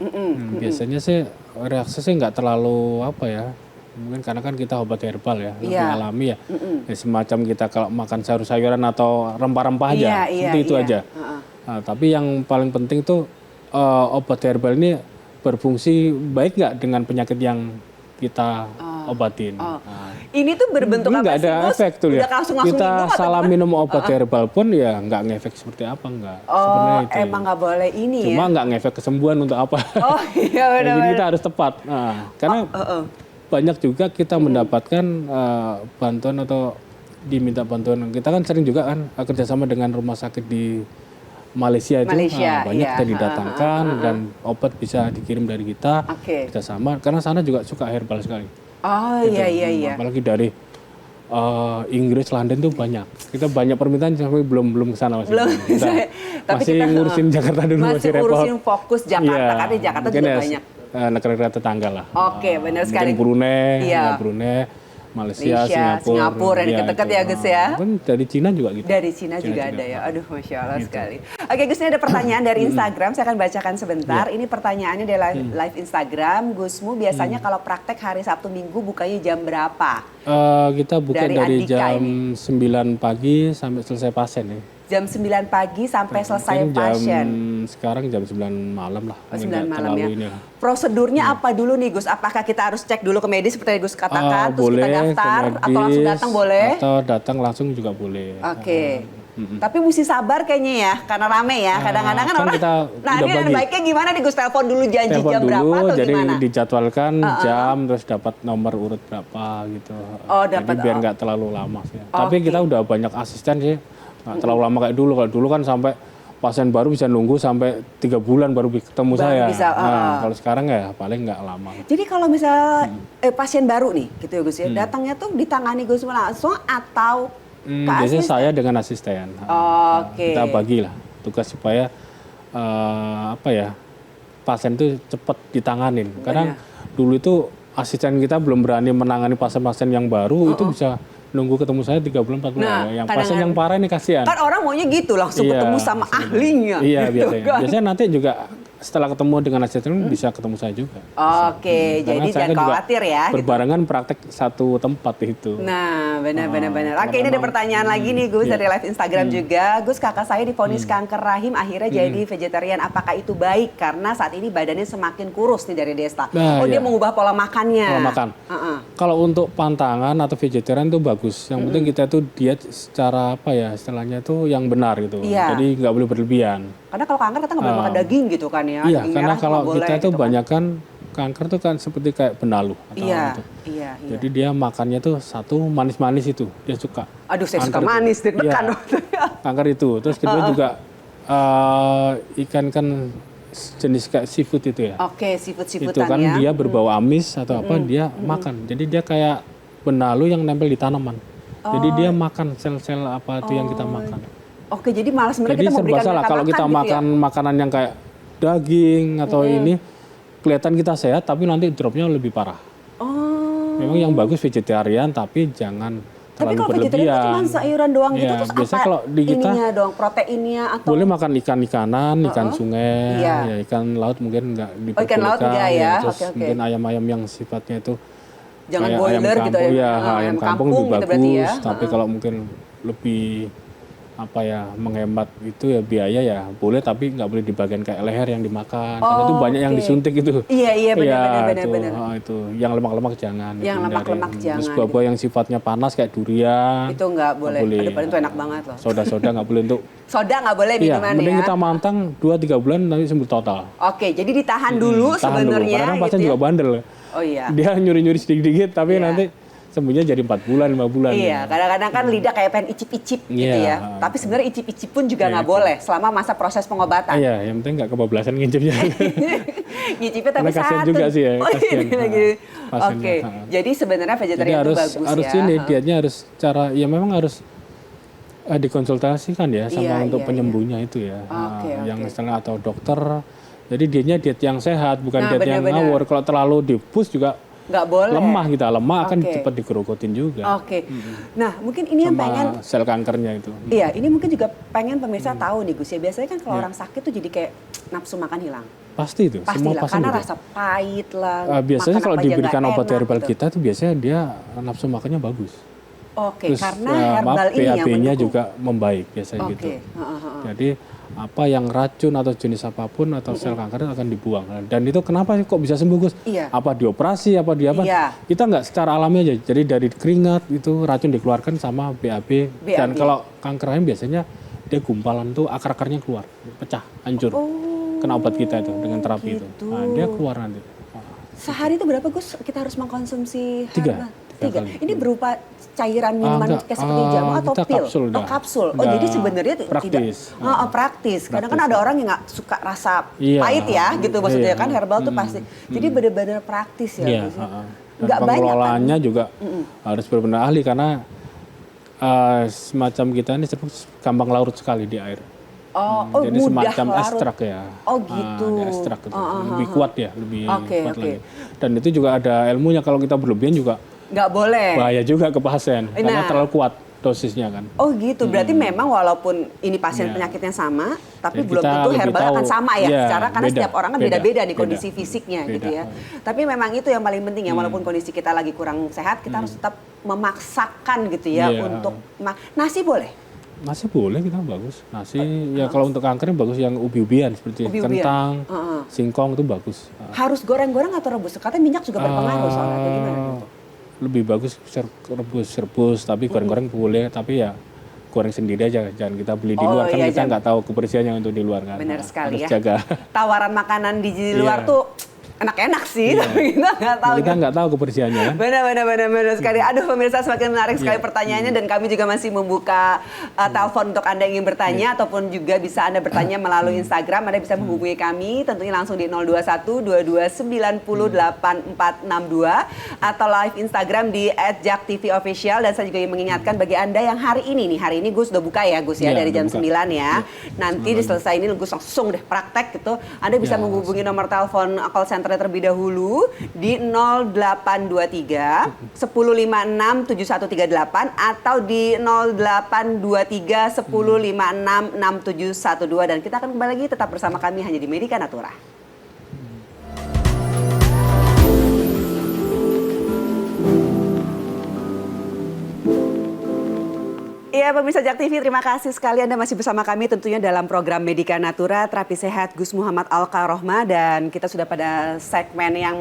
Biasanya sih reaksi sih nggak terlalu apa ya. Mungkin karena kan kita obat herbal ya, lebih Iya. alami ya. Ya, semacam kita kalau makan sayur-sayuran atau rempah-rempah aja, seperti itu aja. Nah, tapi yang paling penting tuh obat herbal ini berfungsi baik nggak dengan penyakit yang kita obatin. Nah, Ini tuh berbentuk ini apa nggak sih, ada Gus? efek tuh ya. Udah langsung Kita minum atau salah gimana? minum obat herbal pun ya nggak ngefek seperti apa nggak. Oh, Sebenarnya itu. emang nggak boleh ini Cuma ya? nggak ngefek kesembuhan untuk apa. Oh iya Jadi benar-benar. kita harus tepat. Nah, karena banyak juga kita mendapatkan bantuan atau diminta bantuan. Kita kan sering juga kan kerjasama dengan rumah sakit di Malaysia itu. Malaysia, Banyak iya. kita didatangkan dan obat bisa dikirim dari kita Oke. kerjasama. Karena sana juga suka herbal sekali. Oh Gitu. iya iya iya. Apalagi dari Inggris, London tuh banyak. Kita banyak permintaan tapi belum ke sana masih. Belum. Kita Tapi masih kita, ngurusin Jakarta dulu masih repot. ngurusin fokus Jakarta, Iya, karena di Jakarta mungkin juga ya, banyak. negara-negara tetangga lah. Oke, benar Mungkin sekali. Brunei, Iya. ya, Brunei, Malaysia, Malaysia, Singapura, yang Iya, deket-deket itu. ya, Gus, ya? Kan dari Cina juga gitu. Dari Cina juga ada ya. Aduh, Masya Allah sekali. Oke, Gus, ini ada pertanyaan dari Instagram. Saya akan bacakan sebentar. Ini pertanyaannya dari live Instagram. Gusmu biasanya kalau praktek hari Sabtu Minggu bukanya jam berapa? Kita buka Dari dari Andika jam 9 pagi sampai selesai pasien ya. Jam 9 pagi sampai selesai Mungkin pasien. Sekarang jam 9 malam lah. Oh, Mungkin 9 nggak malam terlalu ya. ini lah. Prosedurnya apa dulu nih, Gus? Apakah kita harus cek dulu ke medis seperti yang Gus katakan, terus Boleh kita daftar, ke atau langsung medis, datang boleh? Atau datang langsung juga boleh. Oke. Tapi mesti sabar kayaknya ya, karena rame ya. Kadang-kadang kan kan orang. kita Nah, udah ini dan bagi. baiknya gimana nih, Gus? Telepon dulu janji Telepon jam dulu, berapa atau jadi gimana? dijadwalkan jam, terus dapat nomor urut berapa gitu. Oh, dapat, Jadi biar oh. nggak terlalu lama sih. Tapi kita udah banyak asisten sih, nggak terlalu lama kayak dulu. Kalau dulu kan sampai pasien baru bisa nunggu sampai 3 bulan baru ketemu Baru saya. bisa, Kalau sekarang ya paling nggak lama. Jadi kalau misal pasien baru nih, gitu ya Gus ya, datangnya tuh ditangani Gus langsung atau ke Biasanya asisten? saya dengan asisten. Oke. Kita bagilah tugas supaya pasien itu cepat ditanganin. Karena dulu itu asisten kita belum berani menangani pasien-pasien yang baru, itu bisa nunggu ketemu saya 3 bulan 4 bulan. Nah, Yang pasien yang parah ini kasihan. Kan orang maunya gitu langsung Iya, ketemu sama ahlinya. Iya, gitu biasanya. kan. Biasanya nanti juga setelah ketemu dengan asistennya bisa ketemu saya juga. Oke, Karena jadi saya jangan kan juga khawatir ya. gitu. Berbarengan praktek satu tempat itu. Nah, benar. Oke, karena ini ada memang- pertanyaan lagi nih Gus iya. dari live Instagram juga. Gus, kakak saya divonis kanker rahim akhirnya jadi vegetarian. Apakah itu baik? Karena saat ini badannya semakin kurus nih dari Desta. Nah, Dia iya. mengubah pola makannya. Pola makan. Kalau untuk pantangan atau vegetarian itu bagus. Yang penting kita tuh diet secara apa ya istilahnya itu yang benar gitu. Iya. Jadi nggak boleh berlebihan. Karena kalau kanker kita nggak boleh makan daging gitu kan ya. Iya, Daging karena merah kalau cuma boleh kita tuh gitu kan. banyak kan kanker tuh kan seperti kayak benalu atau Iya, gitu. iya. Jadi dia makannya tuh satu manis-manis itu dia suka. Aduh, saya suka Kanker itu. manis deg-degan. Iya, kanker itu. Terus kedua juga ikan kan jenis kayak seafood itu ya. Oke, Itu seafood-seafoodan kan ya. dia berbau amis atau apa dia makan. Jadi dia kayak benalu yang nempel di tanaman. Jadi dia makan sel-sel apa itu yang kita makan. Oke, jadi malah sebenarnya Jadi kita serba memberikan salah mereka kalau kita gitu ya? makan makanan yang kayak daging atau ini kelihatan kita sehat tapi nanti dropnya lebih parah. Oh. Memang yang bagus vegetarian tapi jangan Tapi terlalu kalau vegetarian berlebihan. itu cuma sayuran doang gitu Iya, terus biasanya apa kalau di kita ininya doang, proteinnya atau boleh makan ikan-ikanan, ikan sungai, Iya. ya ikan laut mungkin nggak diperbolehkan. ikan laut enggak ya? Terus Oke. mungkin ayam-ayam yang sifatnya itu jangan kayak boiler ayam gitu kampung, ya. ya, ayam kampung lebih gitu bagus. berarti ya. Tapi kalau mungkin lebih apa ya menghemat itu ya biaya ya boleh tapi nggak boleh di bagian kayak leher yang dimakan karena itu banyak yang Oke. disuntik itu. Iya, benar. Itu yang lemak-lemak jangan. Yang dihindari. lemak-lemak Terus jangan, buah-buah yang sifatnya panas kayak durian. Itu nggak boleh. Aduh, paling itu enak banget loh. Soda-soda nggak boleh untuk. Soda nggak boleh Iya, minuman mending ya. kita mantang 2-3 bulan nanti sembuh total. Oke, jadi ditahan dulu Tahan sebenarnya Karena gitu pasien ya. juga bandel. Oh iya. Dia nyuri-nyuri sedikit-sedikit tapi Iya. nanti sembuhnya jadi 4 bulan, 5 bulan. Iya, kadang-kadang kan lidah kayak pengen icip-icip gitu Iya. ya. Tapi sebenarnya icip-icip pun juga Iya, nggak itu. boleh selama masa proses pengobatan. Iya, yang penting nggak kebablasan ngincipnya. Ngicipnya tapi Karena kasihan satu. juga sih ya, Oh, iya, kasihan. lagi. Pasiennya. Oke, jadi sebenarnya Jadi vegetarian itu harus bagus harus ya. ini dietnya harus cara ya memang harus dikonsultasikan ya sama iya, untuk penyembuhnya itu ya. Oke, Yang oke. misalnya atau dokter. Jadi dietnya diet yang sehat bukan Nah, diet yang benar-benar. ngawur. Kalau terlalu di-push juga Nggak boleh. lemah kita, lemah akan Oke. cepat digerogotin juga. Oke. Nah, mungkin ini yang Sama pengen sel kankernya itu. Iya, ini mungkin juga pengen pemirsa tahu nih Gus ya. Biasanya kan kalau orang sakit tuh jadi kayak nafsu makan hilang. Pasti itu, Pasti semua lah, pasien karena gitu. rasa pahit lah. Biasanya makan kalau apa aja diberikan nggak obat enak herbal gitu. kita tuh biasanya dia nafsu makannya bagus. Oke, Terus karena herbal ini yang PAB-nya mendukung. juga membaik biasanya Oke, gitu. heeh. Jadi apa yang racun atau jenis apapun atau sel kanker akan dibuang. Dan itu kenapa sih kok bisa sembuh Gus? Iya. Apa dioperasi, apa di apa? Iya. Kita nggak secara alami aja. Jadi dari keringat itu racun dikeluarkan sama BAB. Dan kalau kanker rahim biasanya dia gumpalan tuh akar-akarnya keluar, pecah, hancur. Kena obat kita itu dengan terapi itu. gitu. Nah, dia keluar nanti. Sehari itu berapa Gus kita harus mengkonsumsi Tiga herbal? kali. Ini berupa cairan minuman enggak. kayak seperti jamu atau Kita pil? kapsul Oh, dah. kapsul. Oh, Udah jadi sebenarnya praktis. tidak praktis. Kadang kan Praktis, ada ya. orang yang nggak suka rasa Iya. pahit ya gitu maksudnya Iya. kan herbal tuh pasti. Jadi benar-benar praktis ya. Iya, Gus, ya. Dan Nggak banyak kan? pengelolaannya juga harus benar-benar ahli karena semacam kita ini gampang larut sekali di air. Oh, Jadi mudah semacam larut. ekstrak ya. Oh, gitu. Dia ekstrak gitu. Lebih kuat ya, lebih Oke, kuat oke. lagi. Dan itu juga ada ilmunya kalau kita berlebihan juga Nggak boleh. bahaya juga ke pasien karena Nah. terlalu kuat dosisnya kan. Oh gitu, berarti memang walaupun ini pasien Iya. penyakitnya sama, tapi Jadi belum kita tentu lebih herbal tahu. akan sama ya, Iya, secara karena beda, setiap orang kan beda, beda-beda nih beda. kondisi fisiknya gitu Beda. ya. Tapi memang itu yang paling penting ya, walaupun kondisi kita lagi kurang sehat, kita harus tetap memaksakan gitu ya Iya. untuk nasi boleh. Nasi boleh kita bagus. Nasi ya kalau untuk kanker bagus yang ubi-ubian seperti Ubi-ubian. kentang, Heeh. singkong itu bagus. Harus goreng-goreng atau rebus? Katanya minyak juga berpengaruh soalnya atau gimana gitu. Lebih bagus rebus, tapi goreng-goreng boleh, tapi ya goreng sendiri aja, jangan kita beli di Oh, luar kan iya, kita jangan. nggak tahu kebersihannya untuk di luar kan. Benar Nah, sekali harus ya. jaga. Tawaran makanan di luar Iya. tuh enak-enak sih, tapi kita nggak tahu. Kita nggak tahu kebersihannya kan. Benar sekali. Aduh pemirsa semakin menarik sekali pertanyaannya dan kami juga masih membuka telepon untuk Anda yang ingin bertanya ataupun juga bisa Anda bertanya melalui Instagram. Anda bisa menghubungi kami tentunya langsung di 021 22 90 8462 atau live Instagram di @jaktvofficial. Dan saya juga ingin mengingatkan bagi Anda yang hari ini Gus udah buka ya Gus ya Iya, dari jam udah buka. 9 ya. Iya, Nanti selesai ini Gus langsung deh praktek gitu. Anda bisa Ya, menghubungi nomor telepon call center Center terlebih dahulu di 0823 1056 7138 atau di 0823 1056 6712 dan kita akan kembali lagi tetap bersama kami hanya di Medika Natura. Ya, pemirsa Jak TV, terima kasih sekali Anda masih bersama kami tentunya dalam program Medika Natura, terapi sehat Gus Muhammad Al-Karohma, dan kita sudah pada segmen yang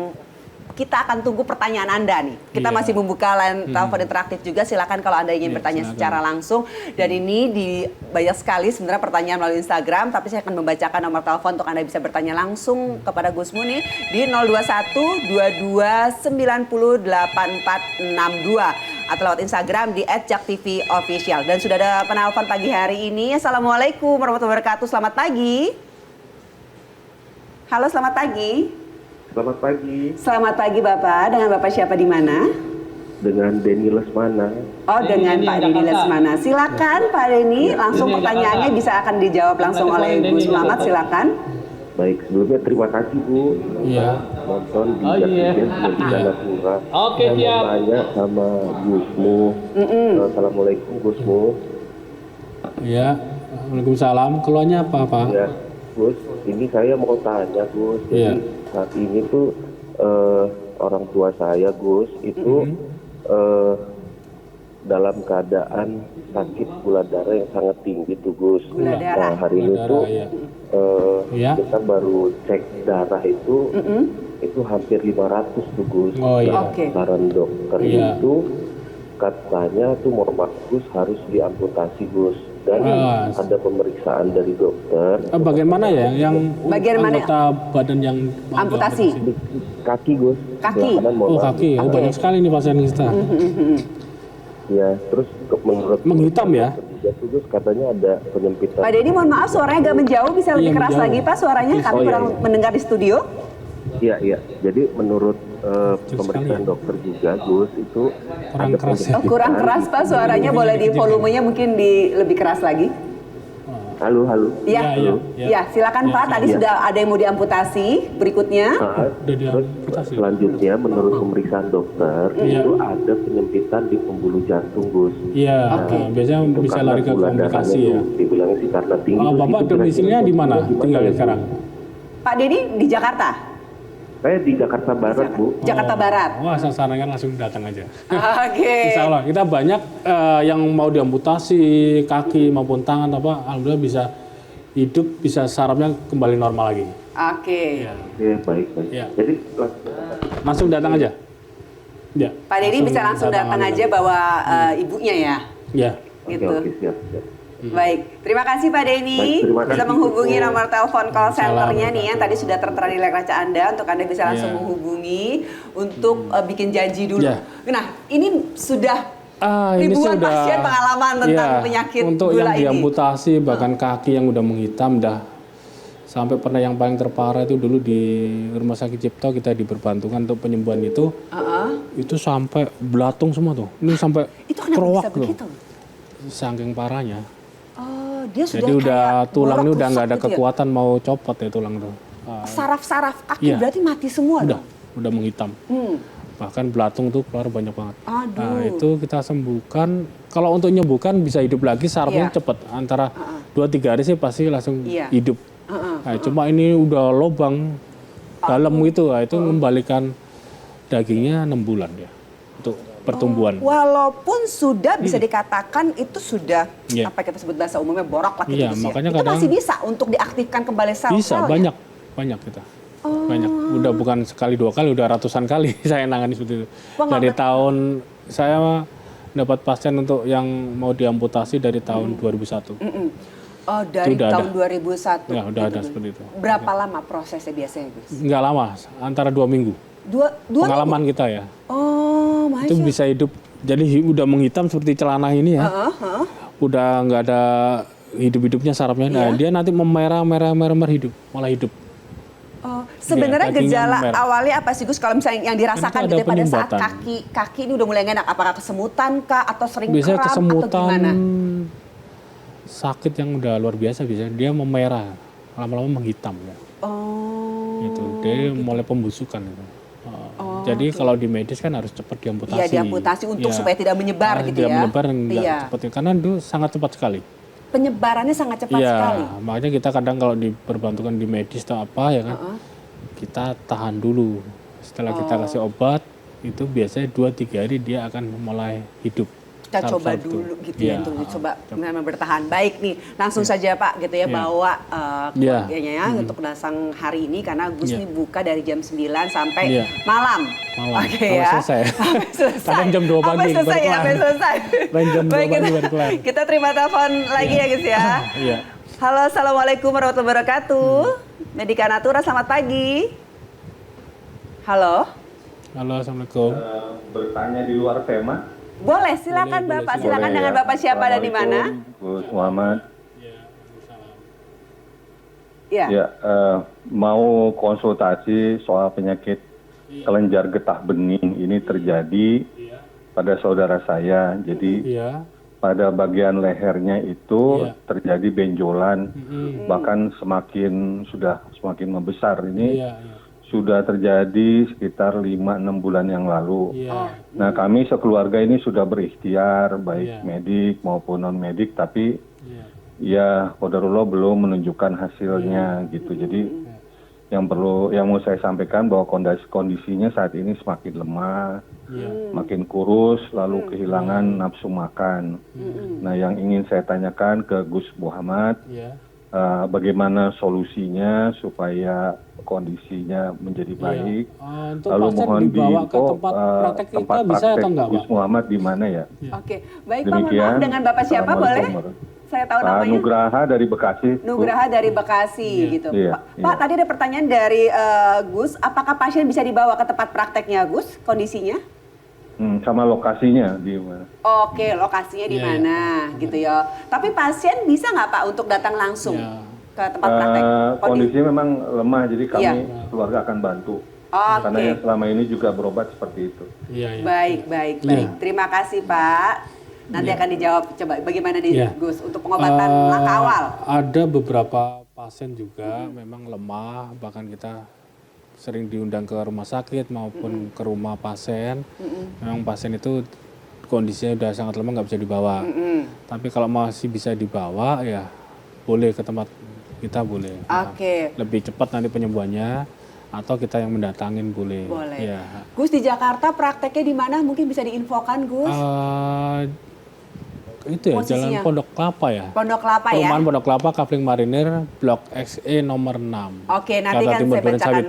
kita akan tunggu pertanyaan Anda nih. Kita masih membuka line telepon interaktif juga, silakan kalau Anda ingin bertanya secara langsung. Dan ini banyak sekali sebenarnya pertanyaan melalui Instagram, tapi saya akan membacakan nomor telepon untuk Anda bisa bertanya langsung kepada Gus Mu nih di 021 22 90 8462 atau lewat Instagram di @jaktvofficial. Dan sudah ada penelpon pagi hari ini. Assalamualaikum warahmatullahi wabarakatuh. Selamat pagi. Halo, selamat pagi. Selamat pagi. Selamat pagi Bapak. Dengan Bapak siapa di mana? Dengan Denny Lesmana. Oh, dengan Pak Denny Lesmana. Silakan Pak Denny, langsung pertanyaannya bisa akan dijawab langsung oleh Gus Muhammad. Silakan. Baik, sebelumnya terima kasih Bu. Iya. Nonton di Medika Natura. Oke, Saya siap. mau tanya sama Gusmu. Assalamualaikum Gusmu. Iya. Waalaikumsalam. Keluarnya apa, Pak? Ya, Gus, ini saya mau tanya Gus. Iya. Jadi saat ini tuh orang tua saya Gus itu dalam keadaan sakit gula darah yang sangat tinggi tuh Gus. Gula darah. Nah, hari ini Gula tuh darah, iya. kita baru cek darah itu hampir 500 tuh Gus. Oh, iya. Oke. Saran dokter Iya. itu katanya tuh Gus harus diamputasi Gus. Dan ada pemeriksaan dari dokter. Bagian mana ya? Yang Bagian mana? anggota badan yang mau Amputasi. Di kaki Gus. Kaki. Sebelah kanan, mohon Oh, maaf. kaki. Oh, banyak sekali nih pasien kita. Ya, terus menurut Menghitam ya? ketiga tuh Gus katanya ada penyempitan. Pak Denny, mohon maaf suaranya agak menjauh, bisa lebih Iya, keras menjauh. lagi Pak suaranya, kami Oh, iya, kurang iya. mendengar di studio. Iya. Jadi menurut pemeriksaan sekali ya. dokter juga Gus itu Kurang ada keras ya. Oh, kurang keras Pak suaranya, boleh di volumenya mungkin lebih keras lagi. Halo. Iya, Iya. ya, silakan Pak. Tadi Iya. sudah ada yang mau diamputasi. Berikutnya, Nah, Udah terus diamputasi. selanjutnya menurut pemeriksaan dokter Iya. itu ada penyempitan di pembuluh jantung Gus. Iya. Biasanya Itu bisa karena lari ke gula komplikasi darahnya ya. tuh dibilang sih karena tinggi. Oh, Terus Bapak itu domisilinya kira-kira di mana? gimana Tinggal ya, Bu? sekarang? Pak Denny di Jakarta, Saya di Jakarta Barat Bu. Jakarta Barat. Wah, saya sarankan langsung datang aja. Oke. Insya Allah kita banyak yang mau diamputasi kaki maupun tangan apa, alhamdulillah bisa hidup, bisa sarafnya kembali normal lagi. Oke. Ya. Oke, baik. Iya. Jadi Langsung datang aja. Ya. Pak Denny bisa langsung datang aja bawa ibunya ya. Ya. Gitu. Oke, siap. Baik, terima kasih Pak Denny. Baik, terima Bisa kasih. menghubungi nomor telepon call centernya Salam. nih yang tadi sudah tertera di layar kaca Anda untuk Anda bisa langsung Iya. menghubungi untuk bikin janji dulu. Iya. Nah, ini sudah Ini ribuan sudah pasien pengalaman tentang ya, penyakit untuk gula yang ini. diamputasi bahkan kaki yang udah menghitam dah sampai pernah yang paling terparah itu dulu di Rumah Sakit Cipto kita diperbantukan untuk penyembuhan itu sampai belatung semua tuh. Ini sampai Itu kenapa kerowak bisa tuh. begitu? Saking parahnya. Oh, dia sudah Jadi udah kayak tulang ini borok udah nggak ada rusak gitu ya? kekuatan mau copot ya tulang tuh. Saraf-saraf kaki Iya. berarti mati semua Udah, dong? udah menghitam. Bahkan belatung tuh keluar banyak banget. Aduh. Nah itu kita sembuhkan. Kalau untuk nyembuhkan bisa hidup lagi sarafnya Iya. cepet. Antara 2-3 hari sih pasti langsung Iya. hidup. Nah, cuma ini udah lobang dalam gitu. Nah, itu mengembalikan dagingnya 6 bulan ya untuk pertumbuhan. Walaupun sudah bisa dikatakan itu sudah Iya. apa kita sebut bahasa umumnya borok lah Iya, gitu makanya itu kadang- masih bisa untuk diaktifkan kembali sel-selnya. Bisa banyak kita. Banyak. Udah bukan sekali 2 kali, udah ratusan kali saya nangani seperti itu. Dari tahun saya dapat pasien untuk yang mau diamputasi dari tahun 2001. Oh, dari Itu udah tahun ada. 2001. Ya, udah ada seperti itu. Berapa lama prosesnya biasanya, Gus? Nggak lama, antara 2 minggu. Dua Pengalaman kita ya. minggu? Oh, Itu Masya. bisa hidup. Jadi udah menghitam seperti celana ini ya. Udah nggak ada hidup-hidupnya sarafnya. Nah, dia nanti memerah hidup, malah hidup. Oh, sebenarnya Iya, dagingnya gejala merah. awalnya apa sih Gus kalau misalnya yang dirasakan Itu ada gitu ya, pada saat penyumbatan. kaki ini udah mulai nggak enak, apakah kesemutan kah atau sering Biasanya kram atau kesemutan, gimana? sakit yang udah luar biasa biasanya dia memerah, lama-lama menghitam ya. Oh. Itu dia mulai pembusukan itu. Jadi kalau di medis kan harus cepat diamputasi. Iya, diamputasi untuk Iya. supaya tidak menyebar gitu Tidak ya. menyebar dan nggak Iya. cepat, karena itu sangat cepat sekali. Penyebarannya sangat cepat Iya, sekali. makanya kita kadang kalau diperbantukan di medis atau apa ya kan, kita tahan dulu. Setelah kita kasih obat, itu biasanya 2-3 hari dia akan mulai hidup. Kita coba Saraf-saraf itu. dulu gitu ya, Iya, untuk coba memang bertahan. Baik nih, langsung saja Pak gitu ya, bawa keluarganya ya untuk datang hari ini, karena Gus Iya. nih buka dari jam 9 sampai Iya. malam. Malam. Oke Sampai ya. selesai. Sampai selesai. Kadang jam 2 pagi Sampai selesai baru ya, kelar. sampai selesai. Lain jam 2 Baik, pagi kita- baru kelar. Kita terima telepon lagi ya Gus ya. Iya. Halo, Assalamualaikum warahmatullahi wabarakatuh. Medika Natura, selamat pagi. Halo. Halo, assalamualaikum. Bertanya di luar tema. Boleh, silakan Boleh, Bapak. boleh. Silakan Boleh dengan ya. Bapak siapa dan di mana? Assalamualaikum, Gus Muhammad. Ya. Ya, mau konsultasi soal penyakit kelenjar getah bening ini terjadi pada saudara saya. Jadi Iya. pada bagian lehernya itu Iya. terjadi benjolan, bahkan sudah semakin membesar. Ini Iya, iya. sudah terjadi sekitar 5-6 bulan yang lalu. Iya. Nah, kami sekeluarga ini sudah berikhtiar, baik Iya. medik maupun non-medik, tapi Iya. ya qadarullah belum menunjukkan hasilnya gitu. Jadi yang mau saya sampaikan bahwa kondisinya saat ini semakin lemah, Iya. makin kurus, lalu kehilangan nafsu makan. Nah, yang ingin saya tanyakan ke Gus Muhammad, Iya. bagaimana solusinya supaya kondisinya menjadi baik? Untuk Lalu pasien mohon dibawa ke diinfo tempat praktek kita tempat bisa praktek atau enggak, Gus Pak? Muhammad di mana ya? Oke, baik Pak, mohon Demikian. maaf dengan Bapak siapa boleh? Assalamualaikum warahmatullahi Saya tahu wabarakatuh. namanya. Nugraha dari Bekasi. Bu. Nugraha dari Bekasi gitu. Iya, Pak, iya. tadi ada pertanyaan dari Gus, apakah pasien bisa dibawa ke tempat prakteknya Gus kondisinya? Sama lokasinya di mana? Oke, lokasinya di Iya, mana gitu ya. Tapi pasien bisa nggak Pak untuk datang langsung Iya. ke tempat praktek? Kondisinya memang lemah, jadi kami Iya. keluarga akan bantu. Oke. Karena yang selama ini juga berobat seperti itu. Iya, iya. Baik, baik, baik. Terima kasih Pak. Nanti akan dijawab. Coba bagaimana nih Iya. Gus untuk pengobatan langkah awal? Ada beberapa pasien juga memang lemah, bahkan kita sering diundang ke rumah sakit maupun ke rumah pasien. Memang pasien itu kondisinya udah sangat lemah, nggak bisa dibawa. Tapi kalau masih bisa dibawa ya boleh ke tempat kita, boleh. Nah, Oke. lebih cepat nanti penyembuhannya, atau kita yang mendatangin boleh. Boleh. Ya. Gus, di Jakarta prakteknya di mana? Mungkin bisa diinfokan Gus. Itu ya, Posisinya? Jalan Pondok Kelapa ya. Pondok Kelapa ya. Perumahan Pondok Kelapa, Kafling Marinir, Blok XE nomor 6. Oke, nanti Jakarta kan Timur, saya Duren bacakan, Sawit.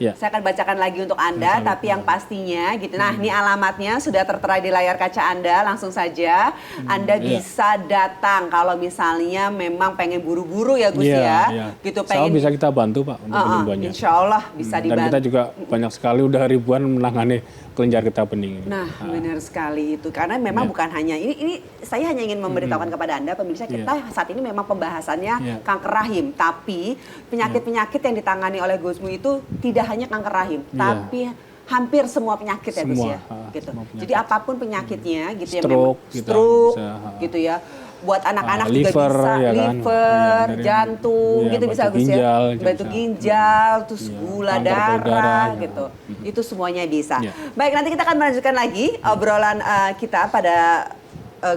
Ya. saya akan bacakan lagi untuk Anda, tapi yang pastinya gitu. Nah, ini alamatnya sudah tertera di layar kaca Anda, langsung saja Anda iya. bisa datang kalau misalnya memang pengen buru-buru ya Gus Iya, ya. iya. Gitu Insya Allah pengen. bisa kita bantu Pak untuk penyembuhannya. Insya Allah bisa Dan dibantu. kita juga banyak sekali udah ribuan menangani kelenjar getah bening ini. Nah, benar sekali itu. Karena memang Iya. bukan hanya ini saya hanya ingin memberitahukan kepada Anda pemirsa, kita saat ini memang pembahasannya Iya. kanker rahim, tapi penyakit-penyakit yang ditangani oleh Gusmu itu tidak hanya kanker rahim, Iya. tapi hampir semua penyakit ya Gus Semua, ya. Gitu. semua penyakit. Jadi apapun penyakitnya gitu ya, Stroke, memang kita stroke bisa, gitu ya. Buat anak-anak juga liver, bisa ya kan? liver, Iya, dari- jantung iya, gitu bisa batu Gus ya. ginjal juga Batu bisa. ginjal, terus Iya, gula kanker darah payudara, ya. gitu. Itu semuanya bisa. Iya. Baik, nanti kita akan melanjutkan lagi obrolan kita pada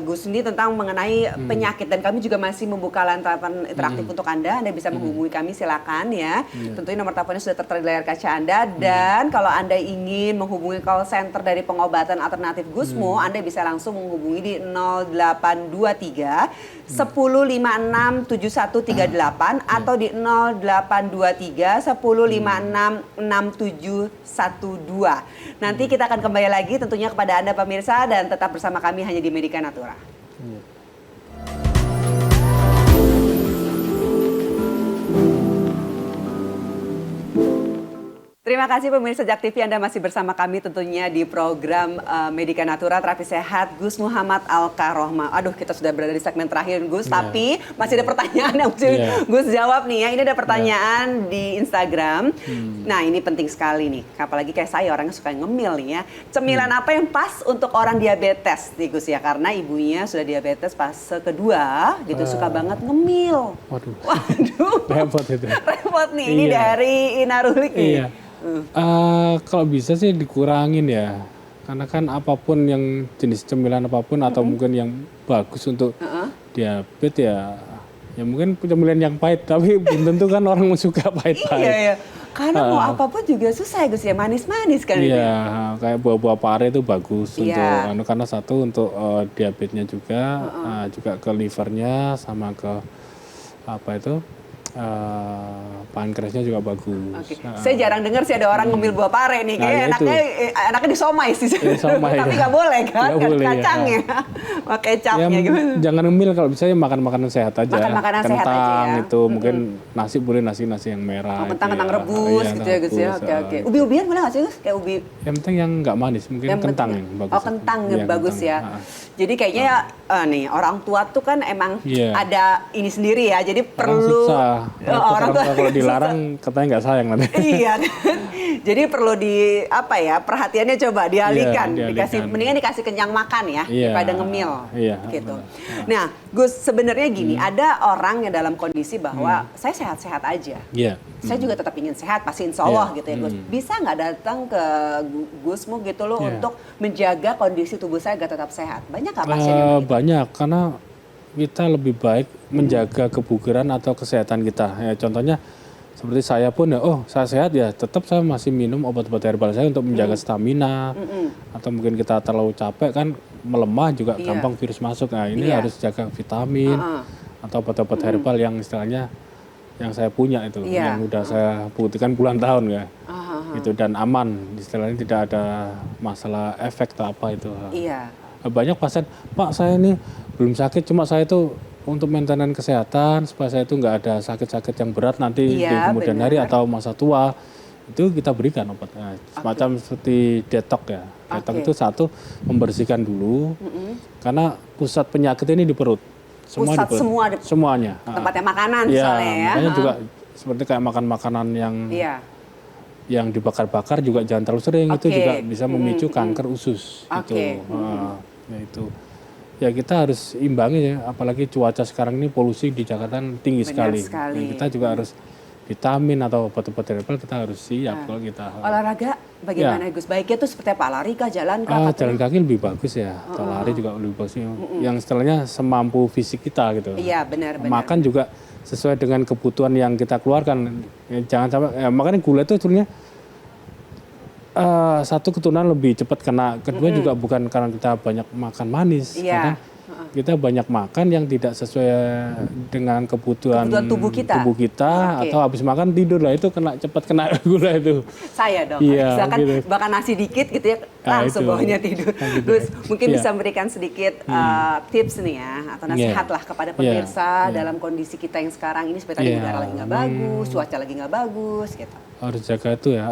Gus ini tentang mengenai penyakit, dan kami juga masih membuka lantaran interaktif untuk Anda. Anda bisa menghubungi kami, silakan ya. Tentunya nomor teleponnya sudah tertera di layar kaca Anda, dan kalau Anda ingin menghubungi call center dari pengobatan alternatif Gusmu, Anda bisa langsung menghubungi di 0823 1056 7138 atau di 0823 1056 6712. Nanti kita akan kembali lagi tentunya kepada Anda pemirsa, dan tetap bersama kami hanya di Medika Natura. Terima kasih pemirsa Jak TV, Anda masih bersama kami tentunya di program Medika Natura Terapi Sehat Gus Muhammad Al-Karohma. Aduh, kita sudah berada di segmen terakhir Gus, tapi masih ada pertanyaan yang mesti Gus jawab nih ya. Ini ada pertanyaan di Instagram. Nah, ini penting sekali nih, apalagi kayak saya orangnya suka ngemil nih ya. Cemilan apa yang pas untuk orang diabetes nih Gus ya? Karena ibunya sudah diabetes fase kedua gitu, suka banget ngemil. Waduh. Repot itu. Repot nih, ini dari Inarulik nih. Iya. Kalau bisa sih dikurangin ya, karena kan apapun yang jenis cemilan apapun atau mungkin yang bagus untuk diabetes ya mungkin cemilan yang pahit, tapi belum tentu kan orang suka pahit-pahit. Iya. Karena mau apapun juga susah ya Gus ya, manis-manis kan itu. Iya, kayak buah-buah pare itu bagus untuk karena satu untuk diabetesnya juga, juga ke livernya sama ke apa itu. Pankreasnya juga bagus. Saya jarang dengar sih ada orang ngemil buah pare nih. Kayak enaknya disomai sih. Tapi nggak boleh kan, kacangnya, kecapnya gimana? Jangan ngemil, kalau bisa ya makan makanan sehat aja. Makan makanan sehat aja ya. Itu mungkin nasi boleh nasi yang merah. Kentang rebus gitu ya Gus ya. Oke. Ubi-ubian boleh nggak sih Gus? Kayak ubi. Yang penting yang nggak manis, mungkin kentang yang bagus. Oh, kentang yang bagus ya. Jadi kayaknya nih orang tua tuh kan emang ada ini sendiri ya. Jadi perlu orang tua kalau dilarang katanya nggak sayang nanti. Iya kan. Jadi perlu perhatiannya coba dialihkan. Mendingan dikasih kenyang makan ya daripada ngemil gitu. Nah, Gus, sebenarnya gini, ada orang yang dalam kondisi bahwa saya sehat-sehat aja. Saya juga tetap ingin sehat, pasti insya Allah gitu ya Gus. Bisa nggak datang ke Gusmu gitu loh untuk menjaga kondisi tubuh saya agar tetap sehat? Banyak nggak pasiennya? Banyak, karena kita lebih baik menjaga kebugaran atau kesehatan kita. Ya, contohnya seperti saya pun saya sehat ya, tetap saya masih minum obat-obat herbal saya untuk menjaga stamina. Atau mungkin kita terlalu capek kan melemah juga gampang virus masuk. Nah, ini harus jaga vitamin atau obat-obat herbal yang istilahnya yang saya punya itu, yang udah saya buktikan puluhan tahun ya. Itu dan aman, istilahnya tidak ada masalah efek atau apa itu. Banyak pasien, Pak saya ini belum sakit, cuma saya itu untuk maintenance kesehatan supaya saya itu nggak ada sakit-sakit yang berat nanti di kemudian hari atau masa tua, itu kita berikan obat. Semacam seperti detox ya. Detox itu satu, membersihkan dulu, karena pusat penyakit ini di perut. Semuanya. Tempatnya makanan misalnya ya. Makanya juga seperti kayak makan makanan yang dibakar-bakar juga jangan terlalu sering, itu juga bisa memicu kanker usus. Itu ya kita harus imbangi ya, apalagi cuaca sekarang ini polusi di Jakarta tinggi sekali. Ya, kita juga harus vitamin atau obat-obat herbal kita harus siap kalau kita. Olahraga bagaimana Gus? Baiknya tuh seperti apa? Lari kah, jalan kah? Jalan kaki lebih bagus ya, atau lari juga lebih bagus. Yang istilahnya semampu fisik kita gitu. Iya benar. Makan juga sesuai dengan kebutuhan yang kita keluarkan. Ya, jangan sampai makanya gula itu sebenarnya satu keturunan lebih cepat kena, kedua juga bukan karena kita banyak makan manis, karena kita banyak makan yang tidak sesuai dengan kebutuhan tubuh kita atau habis makan tidur lah, itu cepat kena gula itu. Saya dong, misalkan gitu. Bahkan nasi dikit gitu ya langsung bawahnya tidur. Gus, mungkin bisa memberikan sedikit tips nih ya, atau nasihat lah kepada pemirsa dalam kondisi kita yang sekarang ini, seperti tadi udara lagi nggak bagus, cuaca lagi nggak bagus gitu. Harus jaga itu ya,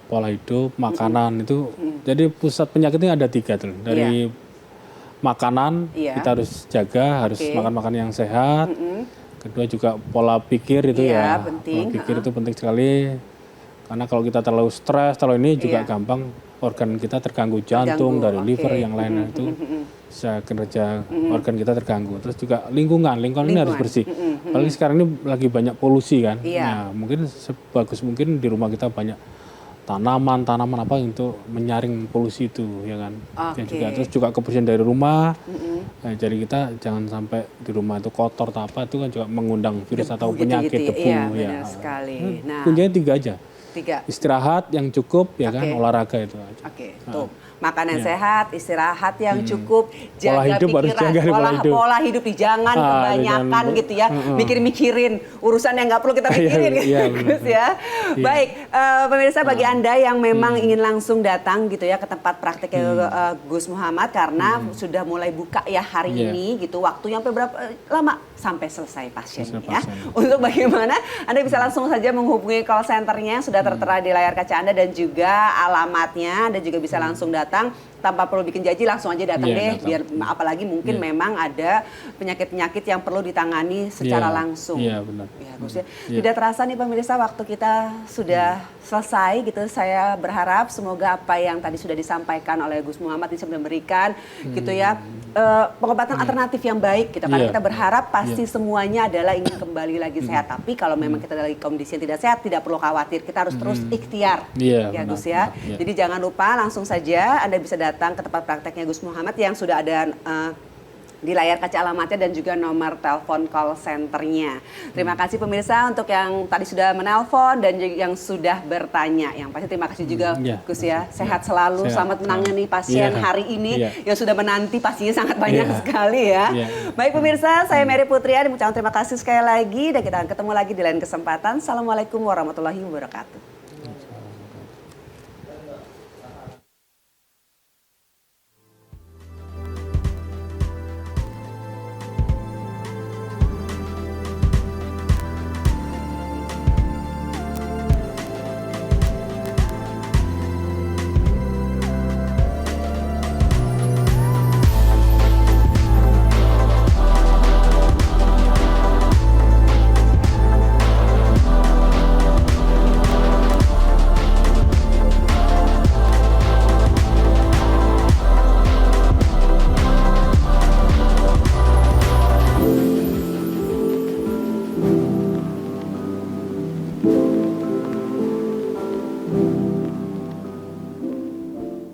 pola hidup, makanan itu. Jadi pusat penyakitnya ada 3 tuh. Dari makanan kita harus jaga, harus makan yang sehat. Kedua juga pola pikir itu penting. Pola pikir itu penting sekali. Karena kalau kita terlalu stres, terlalu ini juga gampang organ kita terganggu, jantung, dari liver yang lainnya itu bisa kinerja organ kita terganggu. Terus juga lingkungan ini harus bersih. Apalagi sekarang ini lagi banyak polusi kan. Nah, mungkin sebagus mungkin di rumah kita banyak tanaman apa untuk menyaring polusi itu ya kan. Juga terus juga kebersihan dari rumah. Nah, jadi kita jangan sampai di rumah itu kotor atau apa, itu kan juga mengundang virus atau penyakit debu ya. Benar sekali. Nah, kuncinya 3 aja. 3. Istirahat yang cukup ya kan, olahraga itu aja. Tuh. Makan yang Iya. sehat, istirahat yang cukup, Pola jaga hidup harus pikiran, jaga pola hidup jangan kebanyakan jangan- gitu ya, mikir-mikirin urusan yang nggak perlu kita pikirin gitu Iya, benar. Gus ya. Iya. Baik, pemirsa bagi Anda yang memang ingin langsung datang gitu ya ke tempat prakteknya Gus Muhammad karena sudah mulai buka ya hari Iya. ini gitu, waktunya sampai berapa lama? Sampai selesai pasiennya ya. Selesai pasien. Untuk bagaimana Anda bisa langsung saja menghubungi call centernya yang sudah tertera di layar kaca Anda dan juga alamatnya. Anda juga bisa langsung datang tanpa perlu bikin janji, langsung aja datang Iya, deh. datang. Biar apalagi mungkin memang ada penyakit-penyakit yang perlu ditangani secara Iya, langsung. iya, benar. Ya, Gus ya. Iya. Tidak terasa nih pemirsa, waktu kita sudah selesai gitu. Saya berharap semoga apa yang tadi sudah disampaikan oleh Gus Muhammad bisa memberikan gitu ya pengobatan alternatif yang baik gitu. Karena Iya. kita berharap pasti semuanya adalah ingin kembali lagi sehat. Tapi kalau memang kita dalam kondisi yang tidak sehat, tidak perlu khawatir. Kita harus terus ikhtiar. Iya, Ya benar, Gus ya. benar, iya. Jadi jangan lupa langsung saja Anda bisa datang ke tempat prakteknya Gus Muhammad yang sudah ada di layar kaca alamatnya dan juga nomor telepon call centernya. Terima kasih pemirsa untuk yang tadi sudah menelpon dan juga yang sudah bertanya. Yang pasti terima kasih juga Iya. Gus ya. Sehat selalu, Sehat. selamat menangani pasien Iya. hari ini Iya. yang sudah menanti pastinya sangat banyak Iya. sekali ya. Iya. Baik pemirsa, saya Mary Putria mengucapkan terima kasih sekali lagi dan kita akan ketemu lagi di lain kesempatan. Assalamualaikum warahmatullahi wabarakatuh.